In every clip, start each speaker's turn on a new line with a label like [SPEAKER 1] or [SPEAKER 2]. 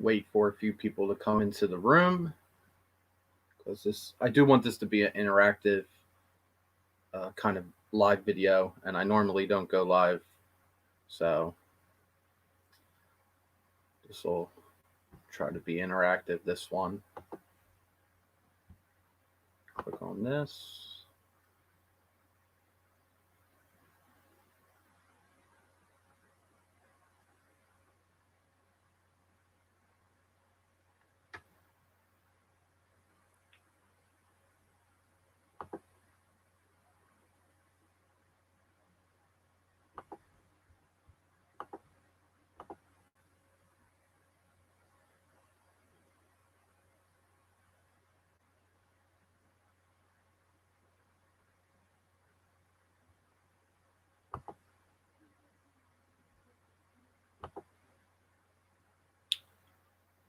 [SPEAKER 1] wait for a few people to come into the room because I do want this to be an interactive kind of live video, and I normally don't go live, so this will try to be interactive. This one, click on this.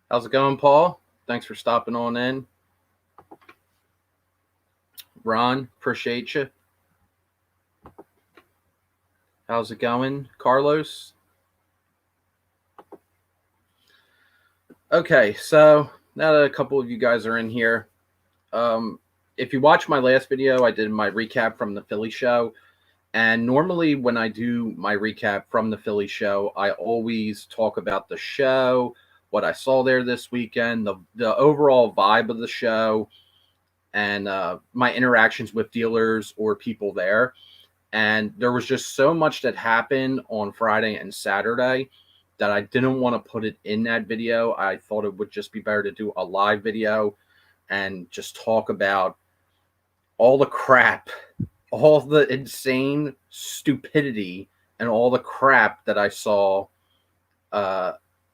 [SPEAKER 1] How's it going, Paul? Thanks for stopping on in. Ron, appreciate you. How's it going, Carlos? Okay, so now that a couple of you guys are in here, if you watch my last video, I did my recap from the Philly show. And normally when I do my recap from the Philly show, I always talk about the show, what I saw there this weekend, the overall vibe of the show, and my interactions with dealers or people there. And there was just so much that happened on Friday and Saturday that I didn't want to put it in that video. I thought it would just be better to do a live video and just talk about all the crap, all the insane stupidity, and all the crap that I saw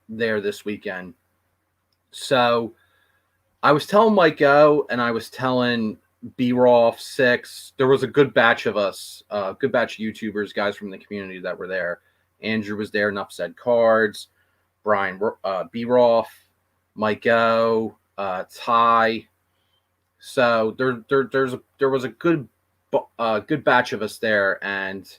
[SPEAKER 1] there this weekend. So I was telling Mike O and I was telling B-Rolf 6. There was a good batch of us, good batch of YouTubers, guys from the community that were there. Andrew was there, Enough Said Cards, Brian, B-Rolf, Mike O, Ty. So there was a good batch of us there, and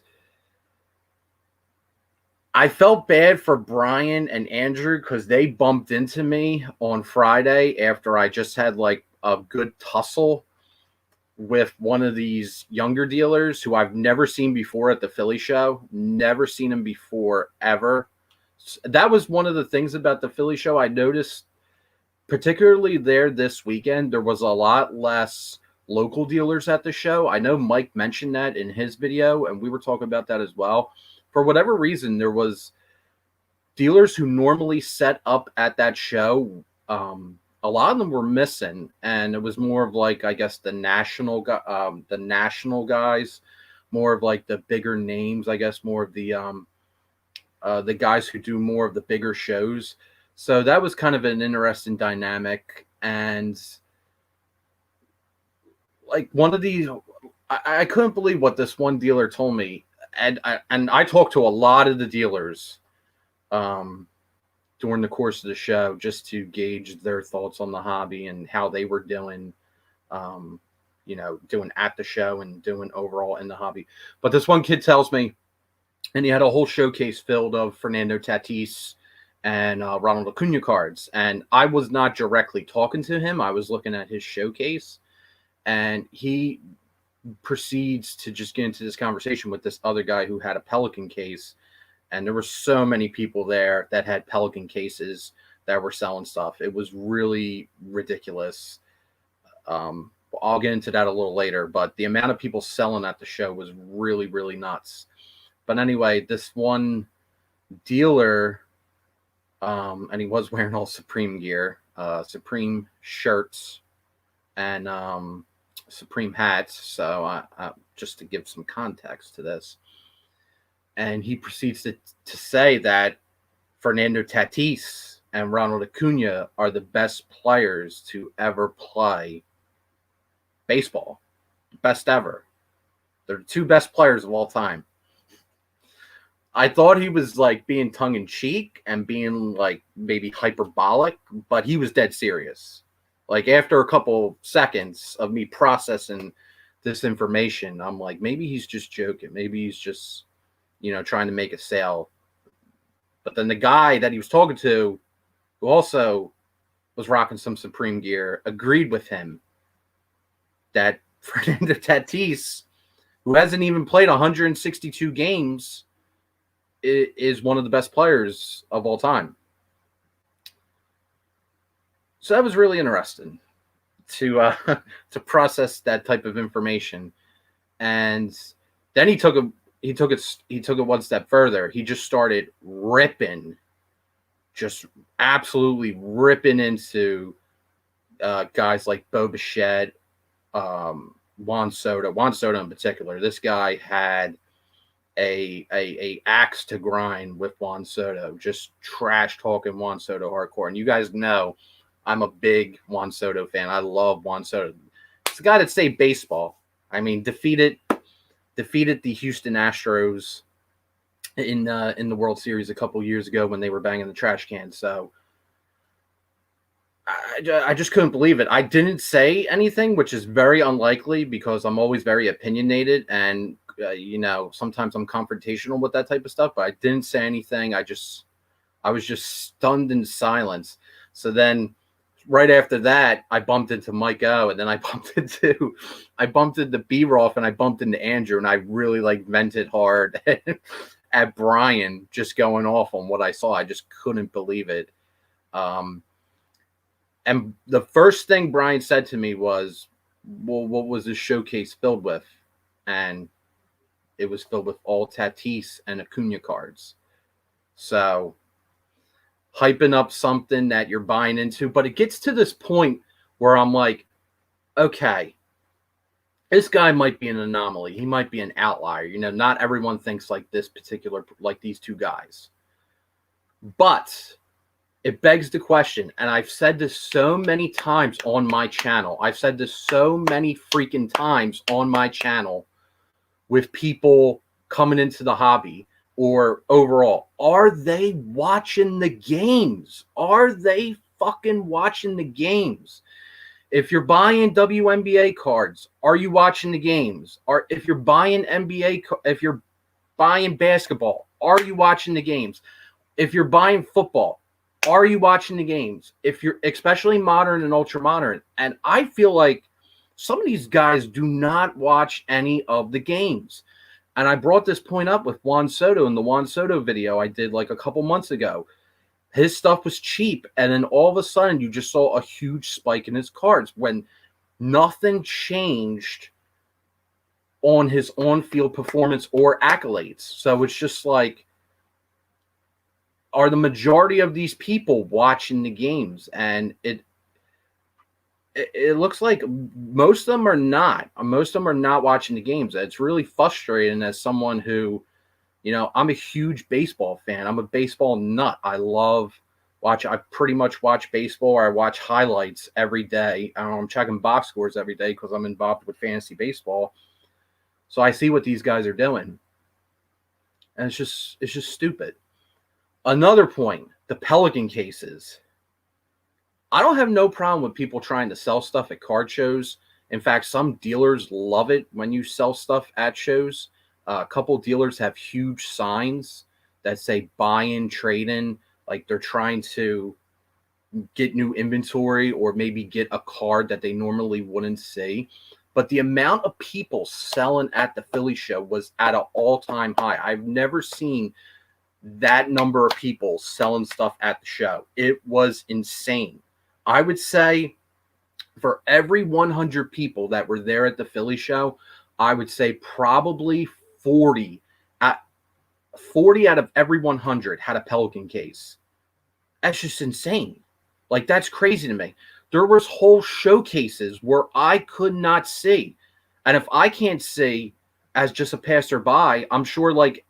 [SPEAKER 1] I felt bad for Brian and Andrew because they bumped into me on Friday after I just had like a good tussle with one of these younger dealers who I've never seen before at the Philly show. Never seen him before, ever. That was one of the things about the Philly show I noticed, particularly there this weekend. There was a lot less local dealers at the show. I know Mike mentioned that in his video, and we were talking about that as well. For whatever reason, there was dealers who normally set up at that show. A lot of them were missing, and it was more of like, I guess, the national guys, more of like the bigger names, I guess, more of the guys who do more of the bigger shows. So that was kind of an interesting dynamic. And like one of these, I couldn't believe what this one dealer told me. And I talked to a lot of the dealers during the course of the show just to gauge their thoughts on the hobby and how they were doing, doing at the show and doing overall in the hobby. But this one kid tells me, and he had a whole showcase filled of Fernando Tatis and Ronald Acuna cards. And I was not directly talking to him. I was looking at his showcase, and he proceeds to just get into this conversation with this other guy who had a Pelican case. And there were so many people there that had Pelican cases that were selling stuff. It was really ridiculous. I'll get into that a little later, but the amount of people selling at the show was really, really nuts. But anyway, this one dealer, and he was wearing all Supreme gear, Supreme shirts, and Supreme hats. So just to give some context to this. And he proceeds to say that Fernando Tatis and Ronald Acuna are the best players to ever play baseball. Best ever. They're the two best players of all time. I thought he was like being tongue-in-cheek and being like maybe hyperbolic, but he was dead serious. Like after a couple seconds of me processing this information, I'm like, maybe he's just joking. Maybe he's just, trying to make a sale. But then the guy that he was talking to who also was rocking some Supreme gear, agreed with him that Fernando Tatis, who hasn't even played 162 games, is one of the best players of all time. So that was really interesting to to process that type of information. And then he took it one step further. He just started ripping, just absolutely ripping into guys like Bo Bichette, Juan Soto. Juan Soto in particular. This guy had a axe to grind with Juan Soto, just trash talking Juan Soto hardcore. And you guys know I'm a big Juan Soto fan. I love Juan Soto. It's the guy that saved baseball. I mean, defeated the Houston Astros in the World Series a couple years ago when they were banging the trash can. So I just couldn't believe it. I didn't say anything, which is very unlikely because I'm always very opinionated and sometimes I'm confrontational with that type of stuff. But I didn't say anything. I was just stunned in silence. So then, right after that, I bumped into Mike O, and then I bumped into B-Rolf, and I bumped into Andrew, and I really vented hard at Brian, just going off on what I saw. I just couldn't believe it. And the first thing Brian said to me was, well, what was this showcase filled with? And it was filled with all Tatis and Acuna cards. So hyping up something that you're buying into. But it gets to this point where I'm like, okay, this guy might be an anomaly. He might be an outlier. Not everyone thinks like these two guys. But it begs the question, and I've said this so many times on my channel. I've said this so many freaking times on my channel with people coming into the hobby or overall. Are they watching the games? Are they fucking watching the games? If you're buying WNBA cards, are you watching the games? Or if you're buying if you're buying basketball, are you watching the games? If you're buying football, are you watching the games? If you're especially modern and ultra modern, and I feel like some of these guys do not watch any of the games. And I brought this point up with Juan Soto in the Juan Soto video I did like a couple months ago. His stuff was cheap, and then all of a sudden you just saw a huge spike in his cards when nothing changed on his on-field performance or accolades. So it's just like, are the majority of these people watching the games? And it looks like most of them are not. Most of them are not watching the games. It's really frustrating as someone who, I'm a huge baseball fan. I'm a baseball nut. I pretty much watch baseball, or I watch highlights every day. I'm checking box scores every day because I'm involved with fantasy baseball. So I see what these guys are doing. And it's just stupid. Another point, the Pelican cases. I don't have no problem with people trying to sell stuff at card shows. In fact, some dealers love it when you sell stuff at shows. A couple dealers have huge signs that say buy in, trade in, like they're trying to get new inventory or maybe get a card that they normally wouldn't see. But the amount of people selling at the Philly show was at an all-time high. I've never seen that number of people selling stuff at the show. It was insane. I would say for every 100 people that were there at the Philly show, I would say probably 40 out of every 100 had a Pelican case. That's just insane. Like, that's crazy to me. There was whole showcases where I could not see. And if I can't see as just a passerby, I'm sure like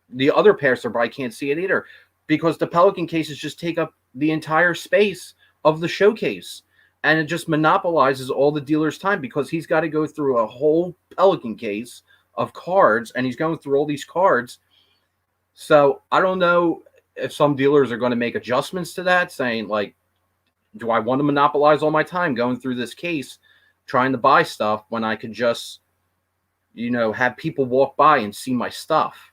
[SPEAKER 1] the other passerby can't see it either, because the Pelican cases just take up the entire space of the showcase, and it just monopolizes all the dealer's time because he's got to go through a whole Pelican case of cards, and he's going through all these cards. So I don't know if some dealers are going to make adjustments to that, saying like, do I want to monopolize all my time going through this case trying to buy stuff when I could just, have people walk by and see my stuff?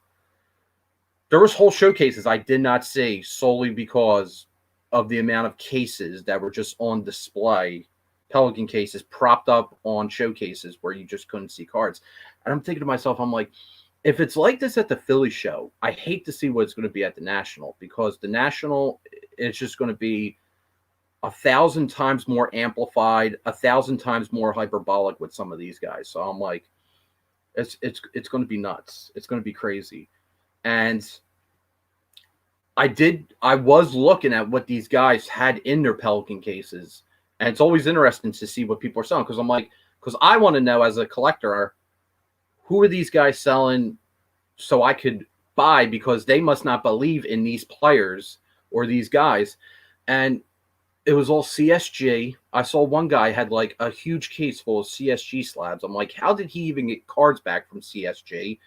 [SPEAKER 1] There was whole showcases I did not see solely because of the amount of cases that were just on display, Pelican cases propped up on showcases where you just couldn't see cards. And I'm thinking to myself, I'm like, if it's like this at the Philly show, I hate to see what it's going to be at the National, because the National is just going to be 1,000 times more amplified, 1,000 times more hyperbolic with some of these guys. So I'm like, it's going to be nuts. It's going to be crazy. And I was looking at what these guys had in their Pelican cases, and it's always interesting to see what people are selling, because I'm like, because I want to know as a collector, who are these guys selling so I could buy, because they must not believe in these players or these guys. And it was all CSG. I saw one guy had like a huge case full of CSG slabs. I'm like, how did he even get cards back from CSG?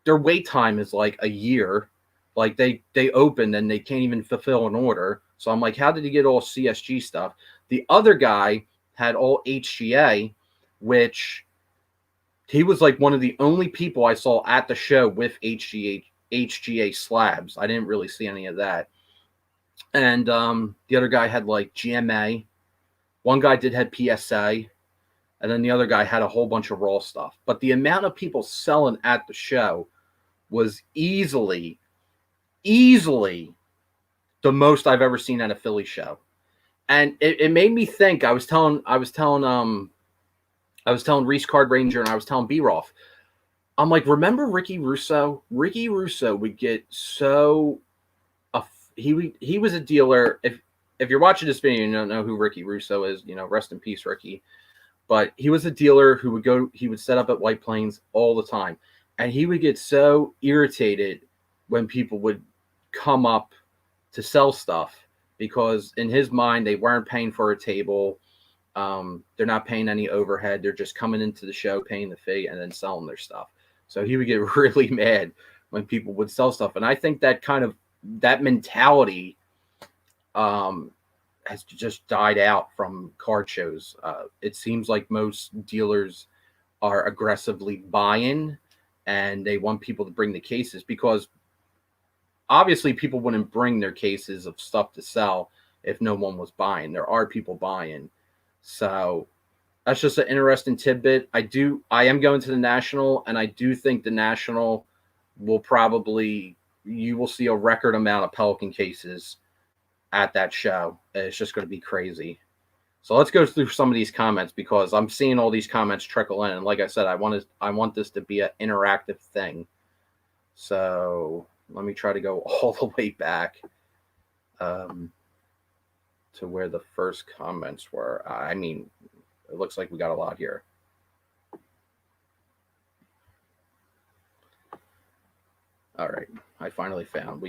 [SPEAKER 1] Their wait time is like a year. Like they opened and they can't even fulfill an order. So I'm like, how did he get all CSG stuff? The other guy had all HGA, which he was like one of the only people I saw at the show with HGA slabs. I didn't really see any of that. And the other guy had like GMA. One guy had PSA. And then the other guy had a whole bunch of raw stuff. But the amount of people selling at the show was easily the most I've ever seen at a Philly show. And it made me think. I was telling Reese Card Ranger, and I was telling B-Rolf, I'm like, remember Ricky Russo? Ricky Russo would get so he was a dealer. If you're watching this video and you don't know who Ricky Russo is, rest in peace, Ricky. But he was a dealer who would set up at White Plains all the time. And he would get so irritated when people would come up to sell stuff, because in his mind, they weren't paying for a table. They're not paying any overhead. They're just coming into the show, paying the fee, and then selling their stuff. So he would get really mad when people would sell stuff. And I think that mentality has just died out from card shows. It seems like most dealers are aggressively buying, and they want people to bring the cases, because obviously people wouldn't bring their cases of stuff to sell if no one was buying. There are people buying. So that's just an interesting tidbit. I am going to the National, and I do think the National you will see a record amount of Pelican cases at that show. It's just going to be crazy. So let's go through some of these comments, because I'm seeing all these comments trickle in. And like I said, I want this to be an interactive thing. So let me try to go all the way back to where the first comments were. I mean, it looks like we got a lot here. All right. I finally found.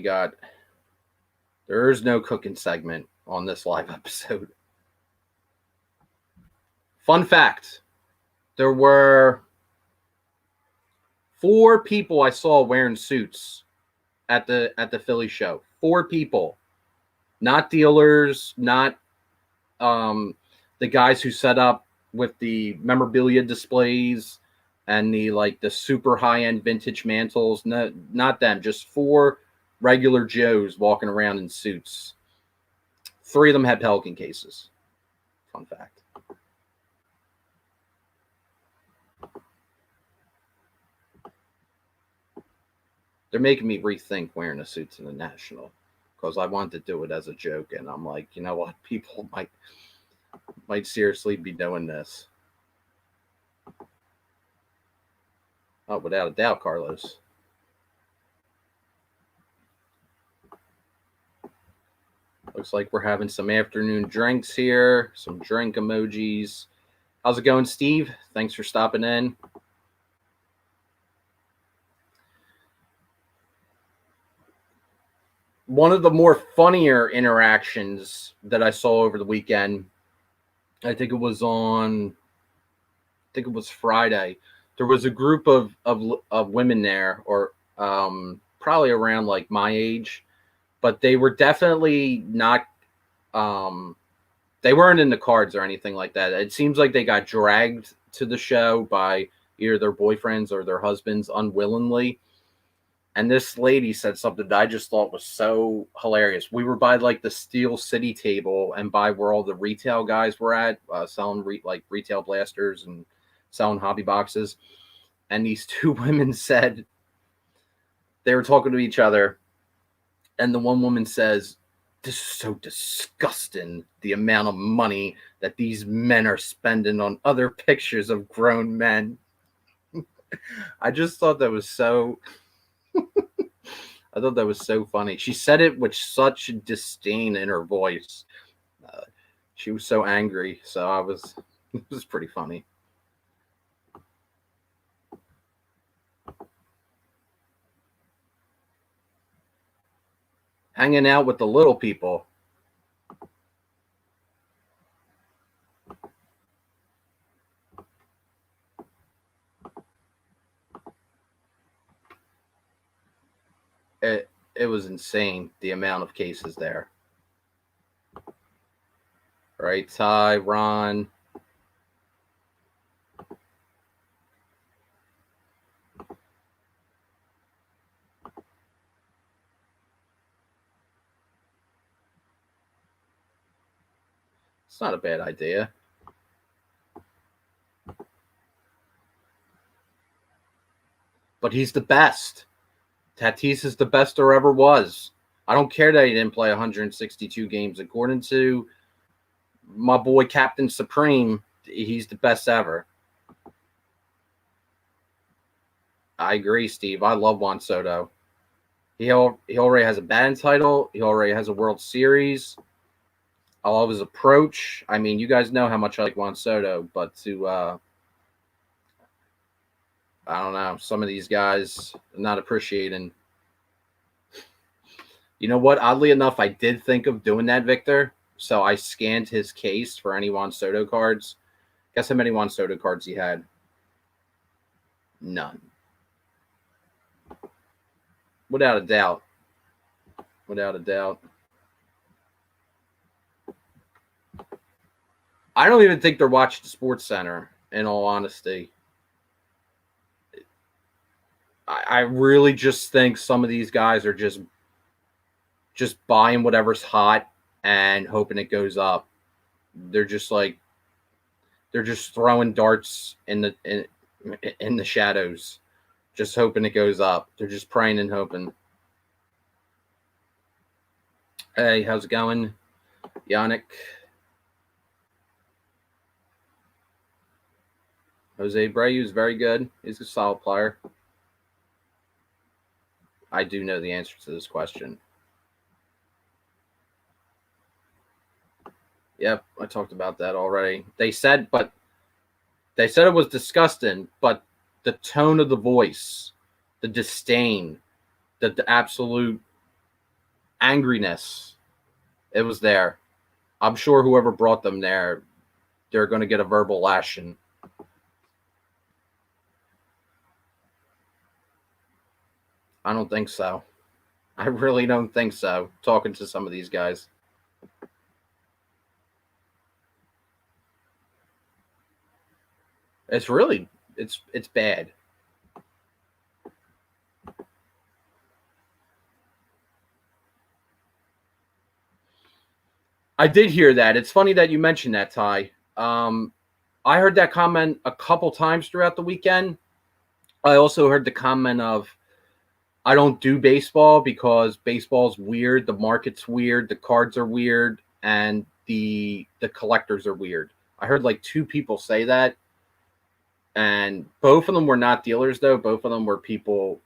[SPEAKER 1] There is no cooking segment on this live episode. Fun fact. There were 4 people I saw wearing suits at the Philly show. 4 people. Not dealers, not the guys who set up with the memorabilia displays and the super high-end vintage mantles. No, not them. Just 4 regular Joes walking around in suits. 3 of them had Pelican cases. Fun fact. They're making me rethink wearing a suit to the National, because I wanted to do it as a joke, and I'm like, you know what? People might seriously be doing this. Oh, without a doubt, Carlos. Looks like we're having some afternoon drinks here, some drink emojis. How's it going, Steve? Thanks for stopping in. One of the more funnier interactions that I saw over the weekend, I think it was Friday. There was a group of women there, or probably around like my age, but they were definitely not. They weren't in the cards or anything like that. It seems like they got dragged to the show by either their boyfriends or their husbands unwillingly. And this lady said something that I just thought was so hilarious. We were by like the Steel City table and by where all the retail guys were at, selling like retail blasters and selling hobby boxes. And these two women said they were talking to each other, and the one woman says, "This is so disgusting, the amount of money that these men are spending on other pictures of grown men." I just thought that was so I thought that was so funny. She said it with such disdain in her voice. Uh, she was so angry. So it was pretty funny. Hanging out with the little people. It was insane, the amount of cases there. Right, Ty, Ron. It's not a bad idea. But he's the best. Tatis is the best there ever was. I don't care that he didn't play 162 games. According to my boy Captain Supreme, he's the best ever. I agree, Steve. I love Juan Soto. He already has a batting title. He already has a World Series. I love his approach. I mean, you guys know how much I like Juan Soto, but I don't know, some of these guys not appreciating. You know what? Oddly enough, I did think of doing that, Victor. So I scanned his case for any Juan Soto cards. Guess how many Juan Soto cards he had? None. Without a doubt. Without a doubt. I don't even think they're watching Sports Center, in all honesty. I really just think some of these guys are just buying whatever's hot and hoping it goes up. They're just throwing darts in the shadows, just hoping it goes up. They're just praying and hoping. Hey, how's it going, Yannick? Jose Abreu is very good. He's a solid player. I do know the answer to this question. Yep, I talked about that already. They said it was disgusting, but the tone of the voice, the disdain, the absolute angriness, it was there. I'm sure whoever brought them there, they're going to get a verbal lashing. I don't think so. I really don't think so. Talking to some of these guys. It's really it's bad. I did hear that. It's funny that you mentioned that, Ty. I heard that comment a couple times throughout the weekend. I also heard the comment of, I don't do baseball because baseball's weird, the market's weird, the cards are weird, and the collectors are weird. I heard like two people say that, and both of them were not dealers though. Both of them were people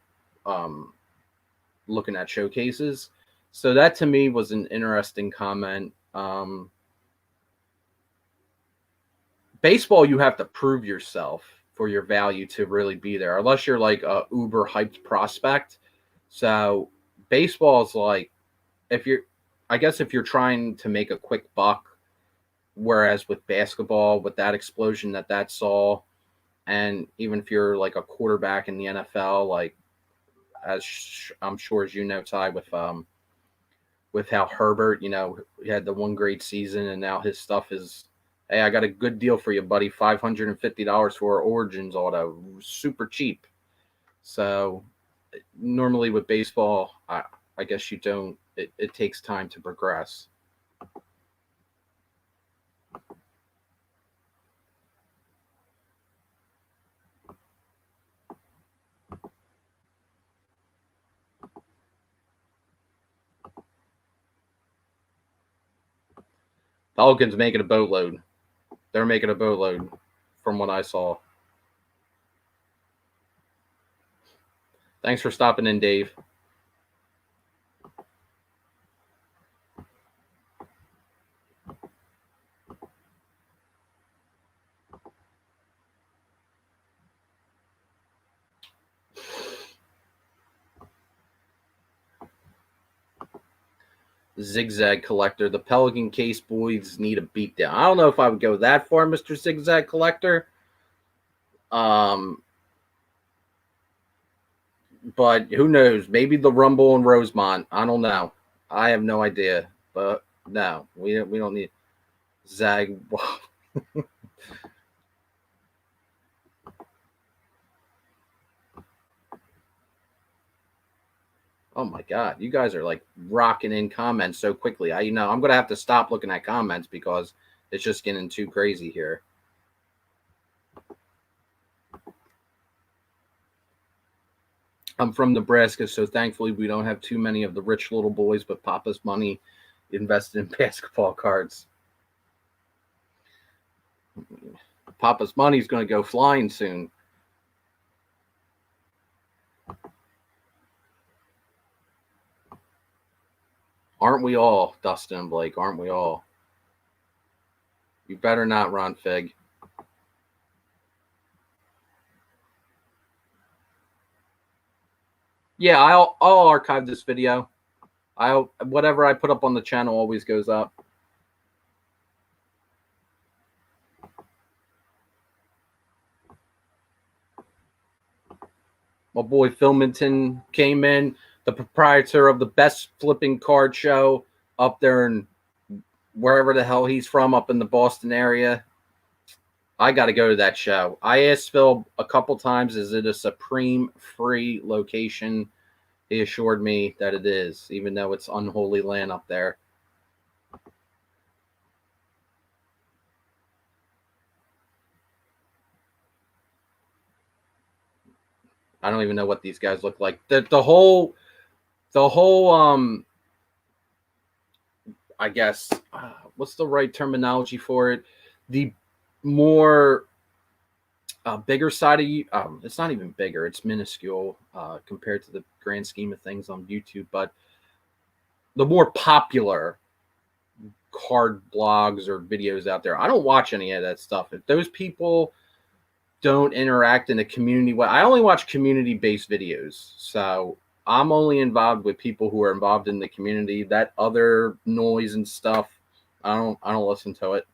[SPEAKER 1] looking at showcases. So that to me was an interesting comment. Baseball, you have to prove yourself for your value to really be there, unless you're like a uber hyped prospect. So baseball is like, I guess if you're trying to make a quick buck, whereas with basketball, with that explosion that saw, and even if you're like a quarterback in the NFL, like I'm sure as you know, Ty, with how Herbert, he had the one great season, and now his stuff is, hey, I got a good deal for you, buddy. $550 for Origins auto, super cheap. So normally with baseball, I guess you don't. It takes time to progress. Pelicans making a boatload. They're making a boatload from what I saw. Thanks for stopping in, Dave. Zigzag Collector. The Pelican Case boys need a beatdown. I don't know if I would go that far, Mr. Zigzag Collector. But who knows? Maybe the Rumble in Rosemont. I don't know. I have no idea. But no, we don't need Zag. Oh my God, you guys are like rocking in comments so quickly. I'm gonna have to stop looking at comments because it's just getting too crazy here. I'm from Nebraska, so thankfully we don't have too many of the rich little boys, but Papa's money invested in basketball cards. Papa's money's going to go flying soon. Aren't we all, Dustin and Blake? Aren't we all? You better not, Ron Fig. Yeah, I'll archive this video. Whatever I put up on the channel always goes up. My boy Filmington came in, the proprietor of the best flipping card show up there in wherever the hell he's from, up in the Boston area. I got to go to that show. I asked Phil a couple times, is it a Supreme free location? He assured me that it is, even though it's unholy land up there. I don't even know what these guys look like. The whole I guess what's the right terminology for it? The more bigger side of you, it's not even bigger, it's minuscule compared to the grand scheme of things on YouTube, but the more popular card blogs or videos out there, I don't watch any of that stuff. If those people don't interact in a community way, I only watch community-based videos, so I'm only involved with people who are involved in the community. That other noise and stuff, I don't listen to it.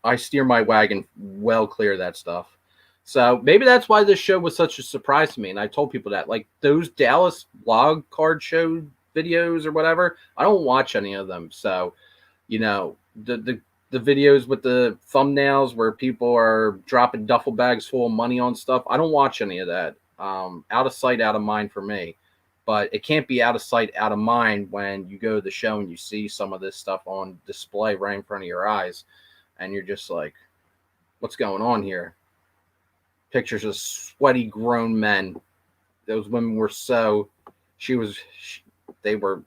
[SPEAKER 1] I steer my wagon well clear of that stuff. So maybe that's why this show was such a surprise to me. And I told people that, like those Dallas log card show videos or whatever, I don't watch any of them. So, the videos with the thumbnails where people are dropping duffel bags full of money on stuff, I don't watch any of that. Out of sight, out of mind for me. But it can't be out of sight, out of mind when you go to the show and you see some of this stuff on display right in front of your eyes. And you're just like, what's going on here? Pictures of sweaty grown men. Those women were they were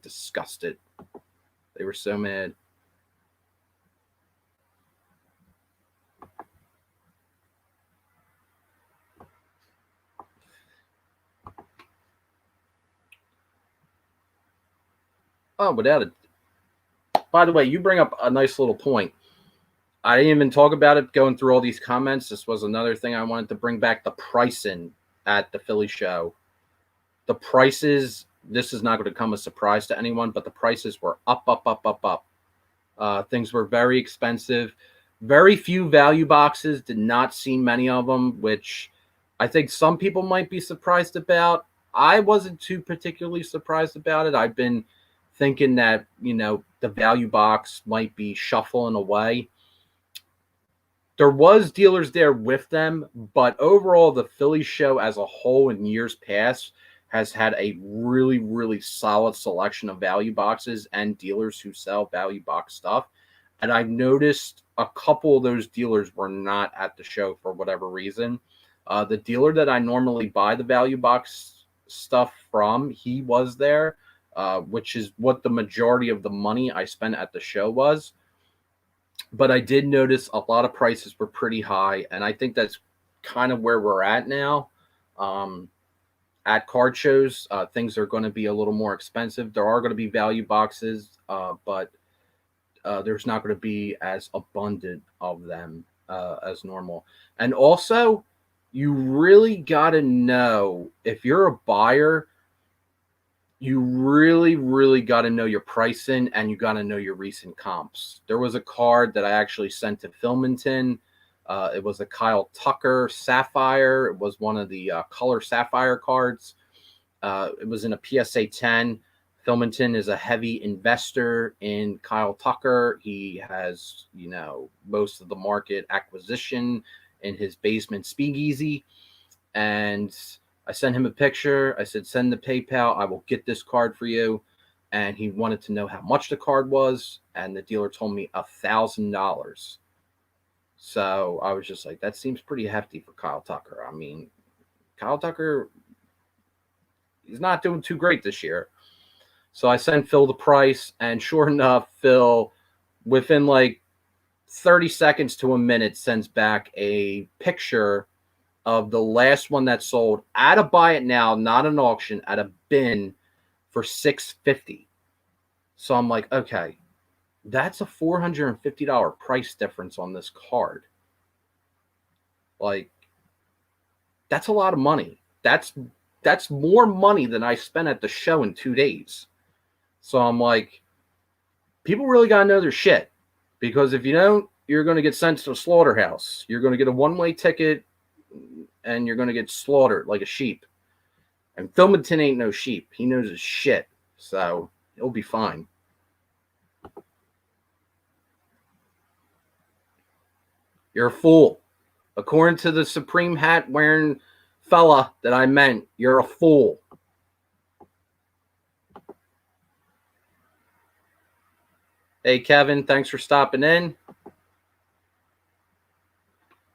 [SPEAKER 1] disgusted. They were so mad. Oh, without it. By the way, you bring up a nice little point. I didn't even talk about it going through all these comments. This was another thing I wanted to bring back, the pricing at the Philly show. The prices, this is not going to come as a surprise to anyone, but the prices were up. Things were very expensive. Very few value boxes, did not see many of them, which I think some people might be surprised about. I wasn't too particularly surprised about it. I've been thinking that, the value box might be shuffling away. there was dealers there with them, but overall the Philly show as a whole in years past has had a really, really solid selection of value boxes and dealers who sell value box stuff. And I noticed a couple of those dealers were not at the show for whatever reason. The dealer that I normally buy the value box stuff from, he was there, which is what the majority of the money I spent at the show was. But I did notice a lot of prices were pretty high, and I think that's kind of where we're at now. At card shows, things are going to be a little more expensive. There are going to be value boxes, but there's not going to be as abundant of them as normal. And also, you really got to know if you're a buyer, you really, really got to know your pricing and you got to know your recent comps. There was a card that I actually sent to Filmington. It was a Kyle Tucker Sapphire. It was one of the color Sapphire cards. It was in a PSA 10. Filmington is a heavy investor in Kyle Tucker. He has, most of the market acquisition in his basement speakeasy. And I sent him a picture. I said, send the PayPal. I will get this card for you. And he wanted to know how much the card was. And the dealer told me $1,000. So I was just like, that seems pretty hefty for Kyle Tucker. I mean, Kyle Tucker, he's not doing too great this year. So I sent Phil the price. And sure enough, Phil, within like 30 seconds to a minute, sends back a picture of the last one that sold at a buy it now, not an auction, at a bin for $650. So I'm like, okay, that's a $450 price difference on this card. Like, that's a lot of money. That's more money than I spent at the show in 2 days. So I'm like, people really got to know their shit, because if you don't, you're going to get sent to a slaughterhouse. You're going to get a one-way ticket and you're going to get slaughtered like a sheep. And Filmington ain't no sheep. He knows his shit. So he'll be fine. You're a fool. According to the Supreme hat wearing fella that I meant, you're a fool. Hey, Kevin, thanks for stopping in.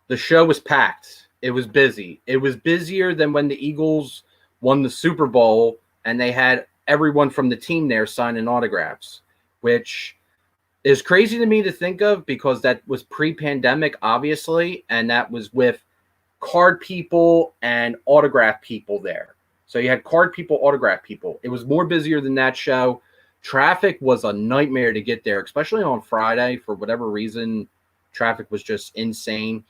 [SPEAKER 1] The show was packed. It was busy. It was busier than when the Eagles won the Super Bowl and they had everyone from the team there signing autographs, which is crazy to me to think of because that was pre-pandemic, obviously, and that was with card people and autograph people there. So you had card people, autograph people. It was more busier than that show. Traffic was a nightmare to get there, especially on Friday. For whatever reason, traffic was just insane.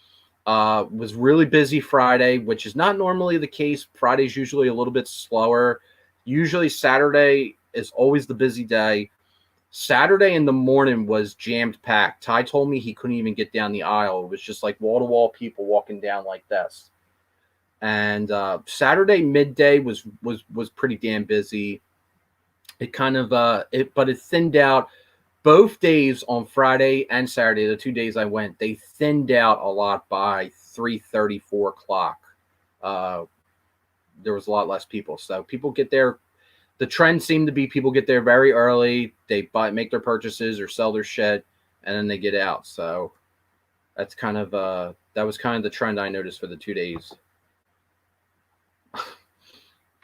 [SPEAKER 1] Was really busy Friday, which is not normally the case. Friday's usually a little bit slower. Usually Saturday is always the busy day. Saturday in the morning was jammed packed. Ty told me he couldn't even get down the aisle. It was just like wall-to-wall people walking down like this. And Saturday midday was pretty damn busy. It kind of but it thinned out. Both days on Friday and Saturday, the 2 days I went, they thinned out a lot by 3:30, 4 o'clock. There was a lot less people. So people get there. The trend seemed to be people get there very early. They make their purchases or sell their shit, and then they get out. So that's kind of that was kind of the trend I noticed for the 2 days.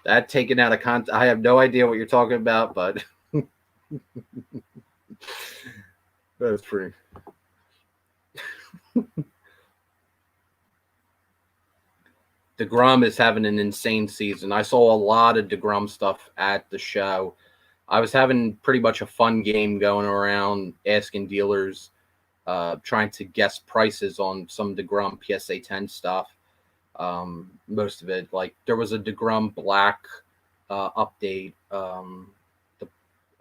[SPEAKER 1] That taken out of context, I have no idea what you're talking about, but that's pretty. DeGrom is having an insane season. I saw a lot of DeGrom stuff at the show. I was having pretty much a fun game going around, asking dealers, trying to guess prices on some DeGrom PSA 10 stuff. Most of it, like there was a DeGrom Black update.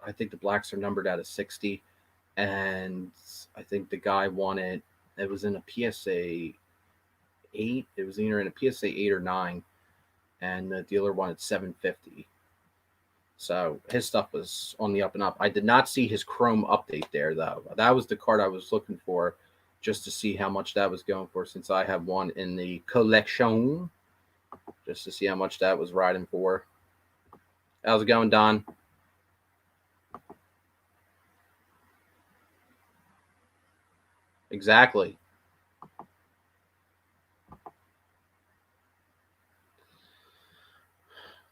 [SPEAKER 1] I think the Blacks are numbered out of 60, and I think the guy wanted. It was in a PSA 8. It was either in a PSA 8 or 9, and the dealer wanted 750. So his stuff was on the up and up. I did not see his Chrome update there though. That was the card I was looking for. just to see how much that was going for, since I have one in the collection, just to see how much that was riding for. How's it going, Don? Exactly.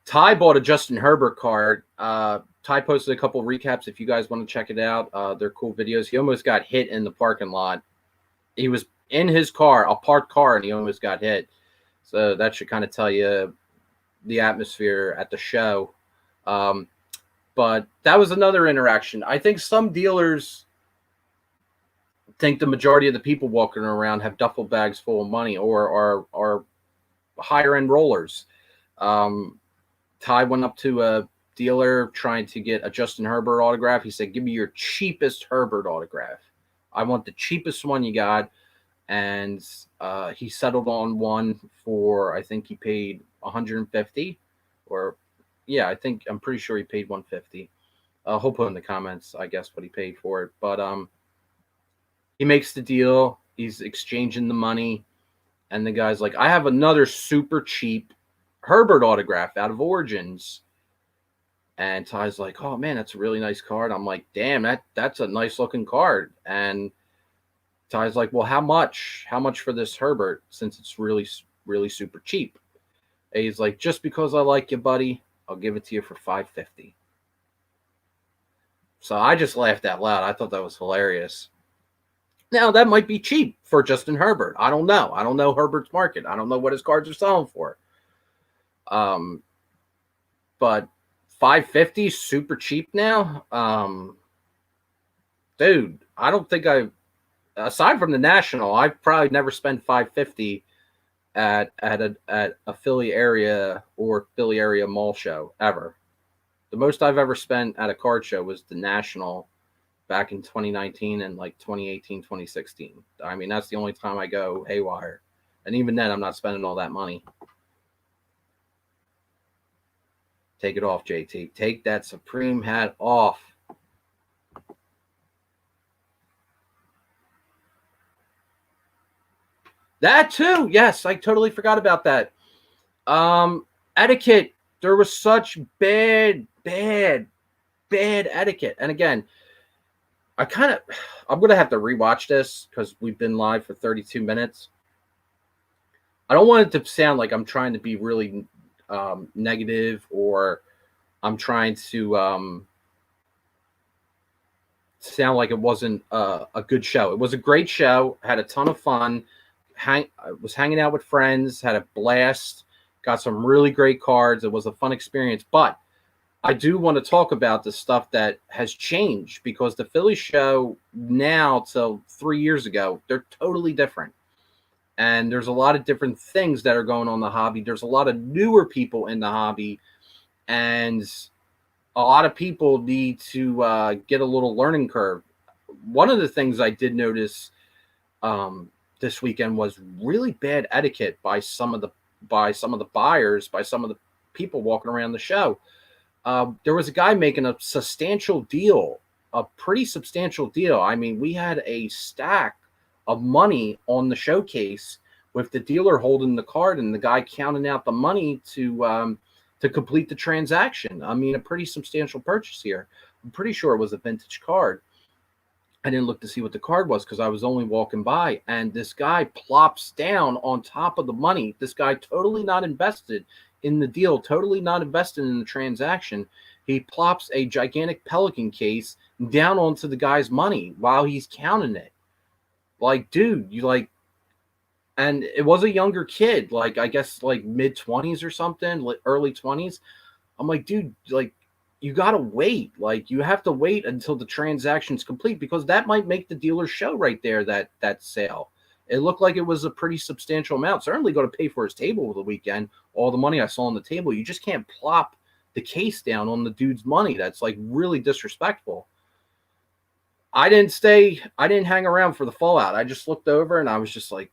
[SPEAKER 1] Ty bought a Justin Herbert card. Ty posted a couple recaps if you guys want to check it out. They're cool videos. He almost got hit in the parking lot. He was in his car, a parked car, and he almost got hit. So that should kind of tell you the atmosphere at the show. But that was another interaction. I think some dealers think the majority of the people walking around have duffel bags full of money or are higher end rollers. Ty went up to a dealer trying to get a Justin Herbert autograph. He said, "Give me your cheapest Herbert autograph. I want the cheapest one you got." And he settled on one for, I think he paid 150, or yeah, I'm pretty sure he paid 150. He'll put in the comments, I guess, what he paid for it. But he makes the deal. He's exchanging the money, and the guy's like, "I have another super cheap Herbert autograph out of Origins." And Ty's like, "Oh man, that's a really nice card." I'm like, "Damn, that's a nice looking card." And Ty's like, "Well, how much? How much for this Herbert, since it's really, really super cheap?" And he's like, "Just because I like you, buddy, I'll give it to you for $550." So I just laughed out loud. I thought that was hilarious. Now, that might be cheap for Justin Herbert. I don't know. I don't know Herbert's market. I don't know what his cards are selling for. But 550 super cheap now. Dude, I don't think aside from the National, I've probably never spent 550 at a Philly area or Philly area mall show ever. The most I've ever spent at a card show was the National back in 2019 and like 2018, 2016. I mean, that's the only time I go haywire. And even then, I'm not spending all that money. Take it off, JT. Take that Supreme hat off. That too. Yes, I totally forgot about that. Etiquette. There was such bad etiquette. And again, I'm going to have to rewatch this because we've been live for 32 minutes. I don't want it to sound like I'm trying to be really negative, or I'm trying to sound like it wasn't a good show. It was a great show. Had a ton of fun. I was hanging out with friends. Had a blast. Got some really great cards. It was a fun experience. But I do want to talk about the stuff that has changed, because the Philly show now till 3 years ago, they're totally different. And there's a lot of different things that are going on in the hobby. There's a lot of newer people in the hobby, and a lot of people need to get a little learning curve. One of the things I did notice this weekend was really bad etiquette by some of the buyers, by some of the people walking around the show. There was a guy making a substantial deal, a pretty substantial deal. I mean, we had a stack of money on the showcase with the dealer holding the card and the guy counting out the money to complete the transaction. I mean, a pretty substantial purchase here. I'm pretty sure it was a vintage card. I didn't look to see what the card was because I was only walking by, and this guy plops down on top of the money. This guy totally not invested in the deal, totally not invested in the transaction. He plops a gigantic Pelican case down onto the guy's money while he's counting it. Like, dude, and it was a younger kid, like I guess like mid-20s or something, early 20s. I'm like, dude, like, you gotta wait. Like, you have to wait until the transaction's complete, because that might make the dealer show right there that sale. It looked like it was a pretty substantial amount. Certainly going to pay for his table over the weekend. All the money I saw on the table. You just can't plop the case down on the dude's money. That's like really disrespectful. I didn't hang around for the fallout. I just looked over and I was just like,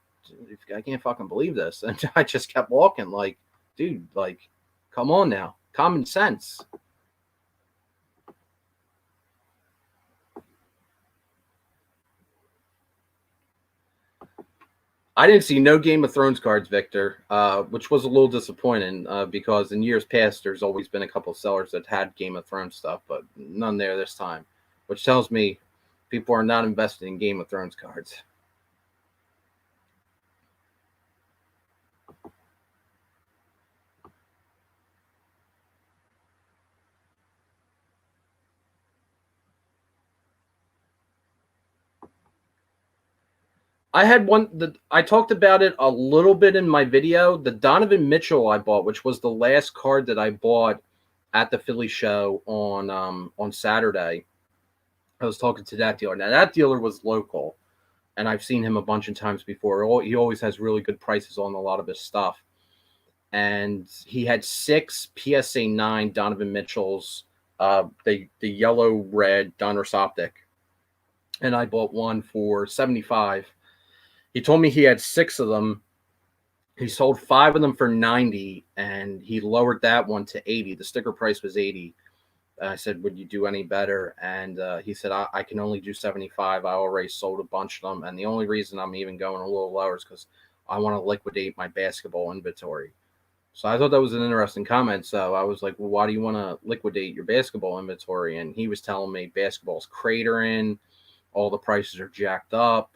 [SPEAKER 1] I can't fucking believe this. And I just kept walking, like, dude, like, come on now. Common sense. I didn't see no Game of Thrones cards, Victor, which was a little disappointing because in years past there's always been a couple of sellers that had Game of Thrones stuff, but none there this time, which tells me people are not invested in Game of Thrones cards. I had one. I talked about it a little bit in my video. The Donovan Mitchell I bought, which was the last card that I bought at the Philly show on Saturday. I was talking to that dealer. Now that dealer was local, and I've seen him a bunch of times before. He always has really good prices on a lot of his stuff. And he had 6 PSA 9 Donovan Mitchells, the yellow red Donruss Optic, and I bought one for $75. He told me he had 6 of them. He sold 5 of them for $90, and he lowered that one to $80. The sticker price was $80. I said, "Would you do any better?" And he said, I can only do $75. I already sold a bunch of them, and the only reason I'm even going a little lower is because I want to liquidate my basketball inventory." So I thought that was an interesting comment. So I was like, "Well, why do you want to liquidate your basketball inventory?" And he was telling me basketball's cratering, all the prices are jacked up.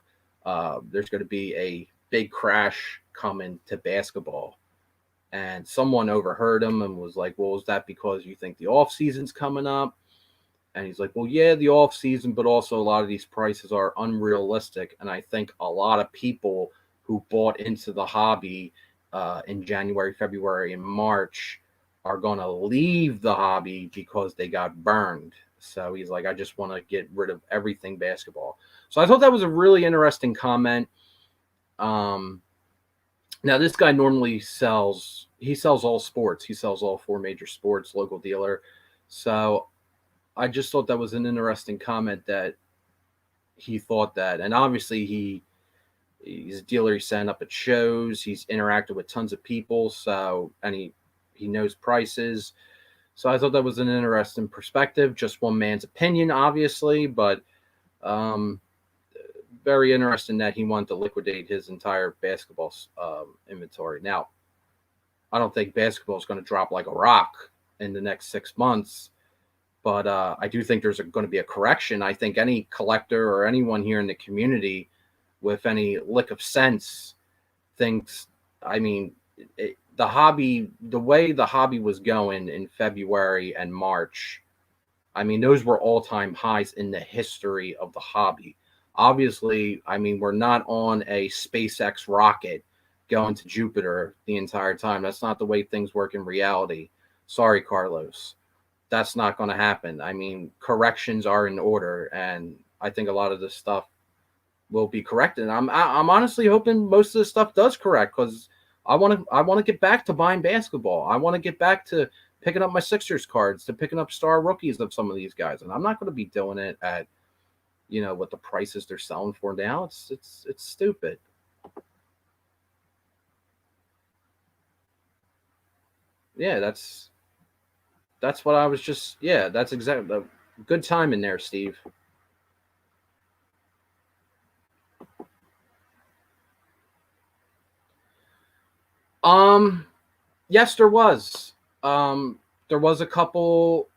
[SPEAKER 1] There's going to be a big crash coming to basketball. And someone overheard him and was like, "Well, is that because you think the off season's coming up?" And he's like, "Well, yeah, the off season, but also a lot of these prices are unrealistic." And I think a lot of people who bought into the hobby in January, February, and March are going to leave the hobby because they got burned. So he's like, "I just want to get rid of everything basketball." So I thought that was a really interesting comment. Now, this guy normally sells all sports. He sells all 4 major sports, local dealer. So I just thought that was an interesting comment that he thought that. And obviously he's a dealer. He's setting up at shows. He's interacted with tons of people. So, and he knows prices. So I thought that was an interesting perspective. Just one man's opinion, obviously, but very interesting that he wanted to liquidate his entire basketball inventory. Now, I don't think basketball is going to drop like a rock in the next 6 months, but I do think there's going to be a correction. I think any collector or anyone here in the community with any lick of sense thinks, I mean, the hobby, the way the hobby was going in February and March, I mean, those were all-time highs in the history of the hobby. Obviously, I mean, we're not on a SpaceX rocket going to Jupiter the entire time. That's not the way things work in reality. Sorry, Carlos. That's not going to happen. I mean, corrections are in order, and I think a lot of this stuff will be corrected. I'm honestly hoping most of this stuff does correct because I want to get back to buying basketball. I want to get back to picking up my Sixers cards, to picking up star rookies of some of these guys, and I'm not going to be doing it at what the prices they're selling for now. It's stupid. Yeah, that's what I was just. Yeah, that's exactly a good time in there, Steve. Yes, there was. There was a couple.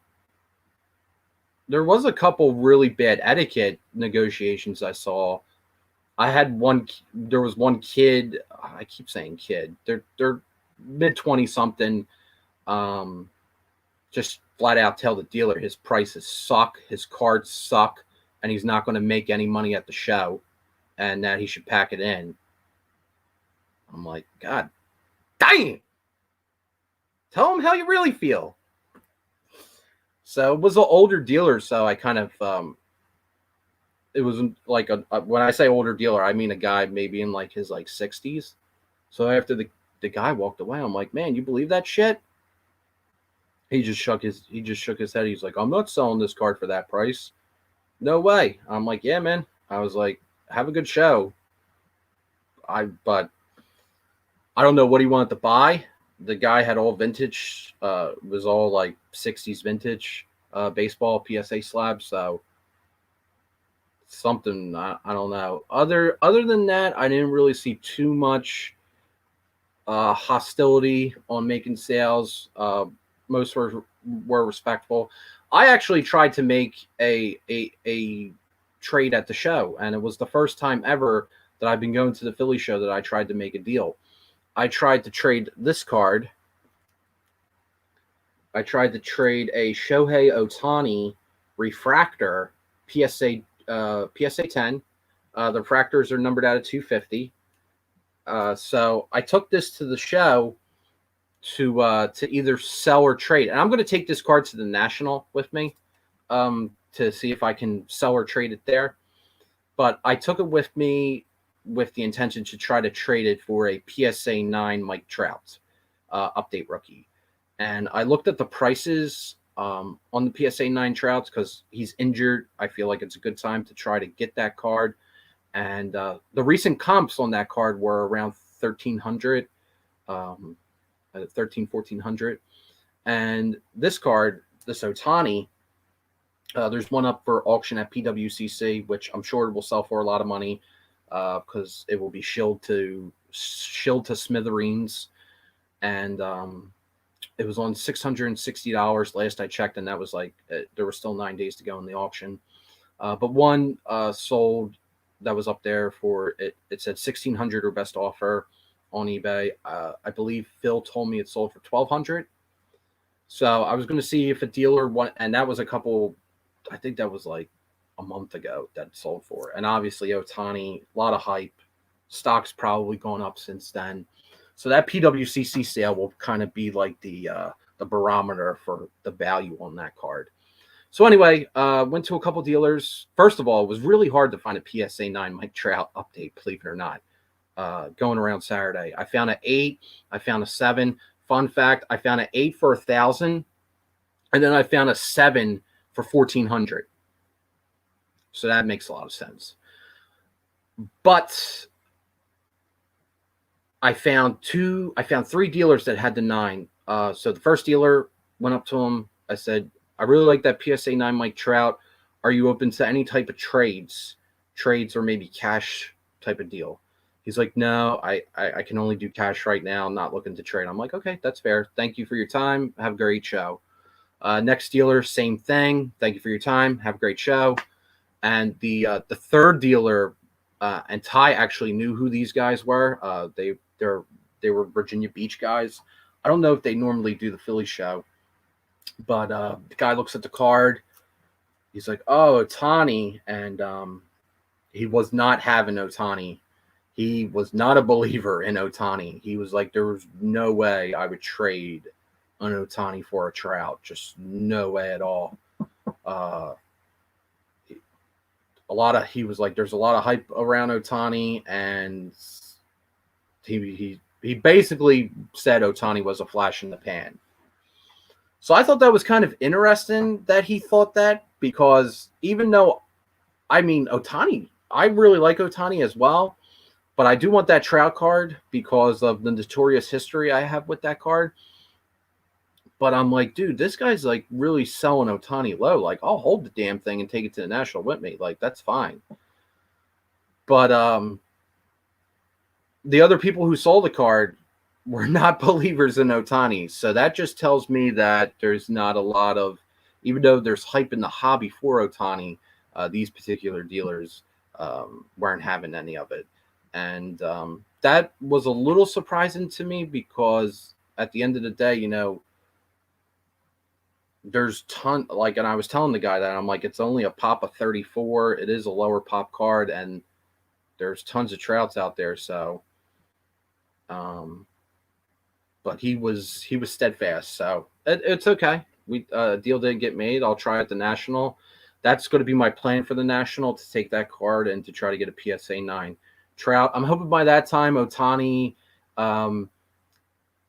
[SPEAKER 1] There was a couple really bad etiquette negotiations I saw. I had one. There was one kid. I keep saying kid. They're mid-20 something. Just flat out tell the dealer his prices suck, his cards suck, and he's not going to make any money at the show, and that he should pack it in. I'm like, God dang! Tell him how you really feel. So it was an older dealer, so I kind of it was like when I say older dealer, I mean a guy maybe in like his 60s. So after the guy walked away, I'm like, man, you believe that shit? He just shook his head. He's like, I'm not selling this card for that price. No way. I'm like, yeah, man. I was like, have a good show. But I don't know what he wanted to buy. The guy had all vintage, was all like 60s vintage baseball PSA slabs. So something. I don't know. Other than that, I didn't really see too much hostility on making sales. Most were respectful. I actually tried to make a trade at the show, and it was the first time ever that I've been going to the Philly show that I tried to make a deal. I tried to trade this card. I tried to trade a Shohei Ohtani refractor PSA 10. The refractors are numbered out of 250. So I took this to the show to either sell or trade, and I'm going to take this card to the National with me to see if I can sell or trade it there. But I took it with me with the intention to try to trade it for a PSA 9 Mike Trout update rookie. And I looked at the prices on the PSA 9 Trouts because he's injured. I feel like it's a good time to try to get that card. And the recent comps on that card were around 1,300, 1,400. And this card, this Ohtani, there's one up for auction at PWCC, which I'm sure will sell for a lot of money because it will be shilled to smithereens. And it was on $660 last I checked, and that was like there were still 9 days to go in the auction. But one sold that was up there for it. It said $1,600 or best offer on eBay. I believe Phil told me it sold for $1,200. So I was going to see if a dealer want, and that was a couple. I think that was like a month ago that it sold for. And obviously Ohtani, a lot of hype. Stock's probably gone up since then. So that PWCC sale will kind of be like the barometer for the value on that card. So anyway, went to a couple dealers. First of all, it was really hard to find a PSA 9 Mike Trout update, believe it or not, going around Saturday. I found an 8. I found a 7. Fun fact, I found an 8 for $1,000, and then I found a 7 for $1,400. So that makes a lot of sense. But I found 3 dealers that had the 9. So the first dealer went up to him. I said, I really like that PSA 9 Mike Trout. Are you open to any type of trades or maybe cash type of deal? He's like, no, I can only do cash right now. I'm not looking to trade. I'm like, okay, that's fair. Thank you for your time. Have a great show. Next dealer, same thing. Thank you for your time. Have a great show. And the third dealer, and Ty actually knew who these guys were. They were Virginia Beach guys. I don't know if they normally do the Philly show, but the guy looks at the card. He's like, oh, Ohtani. And he was not having Ohtani. He was not a believer in Ohtani. He was like, there was no way I would trade an Ohtani for a Trout. Just no way at all. He was like, there's a lot of hype around Ohtani, and he basically said Ohtani was a flash in the pan. So I thought that was kind of interesting that he thought that, because even though, I mean, Ohtani, I really like Ohtani as well, but I do want that Trout card because of the notorious history I have with that card. But I'm like, dude, this guy's like really selling Ohtani low. Like, I'll hold the damn thing and take it to the National with me. Like, that's fine. But the other people who sold the card were not believers in Ohtani. So that just tells me that there's not a lot of, even though there's hype in the hobby for Ohtani, these particular dealers weren't having any of it. And that was a little surprising to me because at the end of the day, you know, there's and I was telling the guy that I'm like, it's only a pop of 34. It is a lower pop card, and there's tons of Trouts out there. So, but he was steadfast. So it's okay. Deal didn't get made. I'll try at the National. That's going to be my plan for the National, to take that card and to try to get a PSA 9 Trout. I'm hoping by that time Ohtani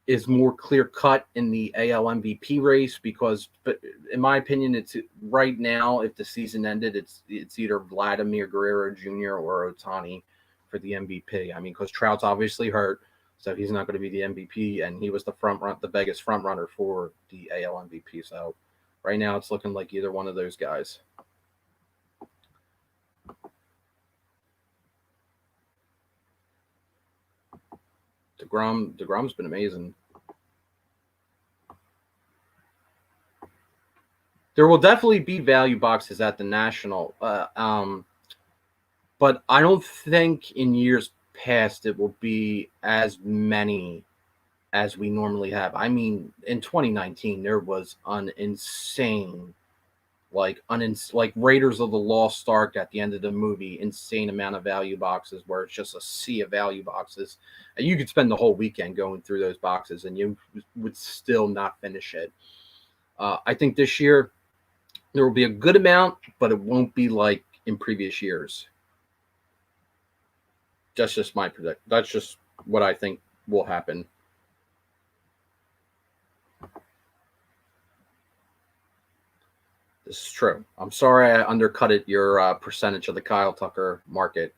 [SPEAKER 1] is more clear cut in the AL MVP race, because, but in my opinion, it's right now, if the season ended, it's either Vladimir Guerrero Jr. or Ohtani for the MVP. I mean, because Trout's obviously hurt, so he's not going to be the MVP, and he was the biggest front runner for the AL MVP. So right now, it's looking like either one of those guys. DeGrom's been amazing. There will definitely be value boxes at the National, but I don't think in years past it will be as many as we normally have. I mean, in 2019 there was an insane, like Raiders of the Lost Ark at the end of the movie, insane amount of value boxes where it's just a sea of value boxes, and you could spend the whole weekend going through those boxes and you would still not finish it. I think this year there will be a good amount, but it won't be like in previous years. That's just my predict. That's just what I think will happen. This is true. I'm sorry I undercutted your percentage of the Kyle Tucker market.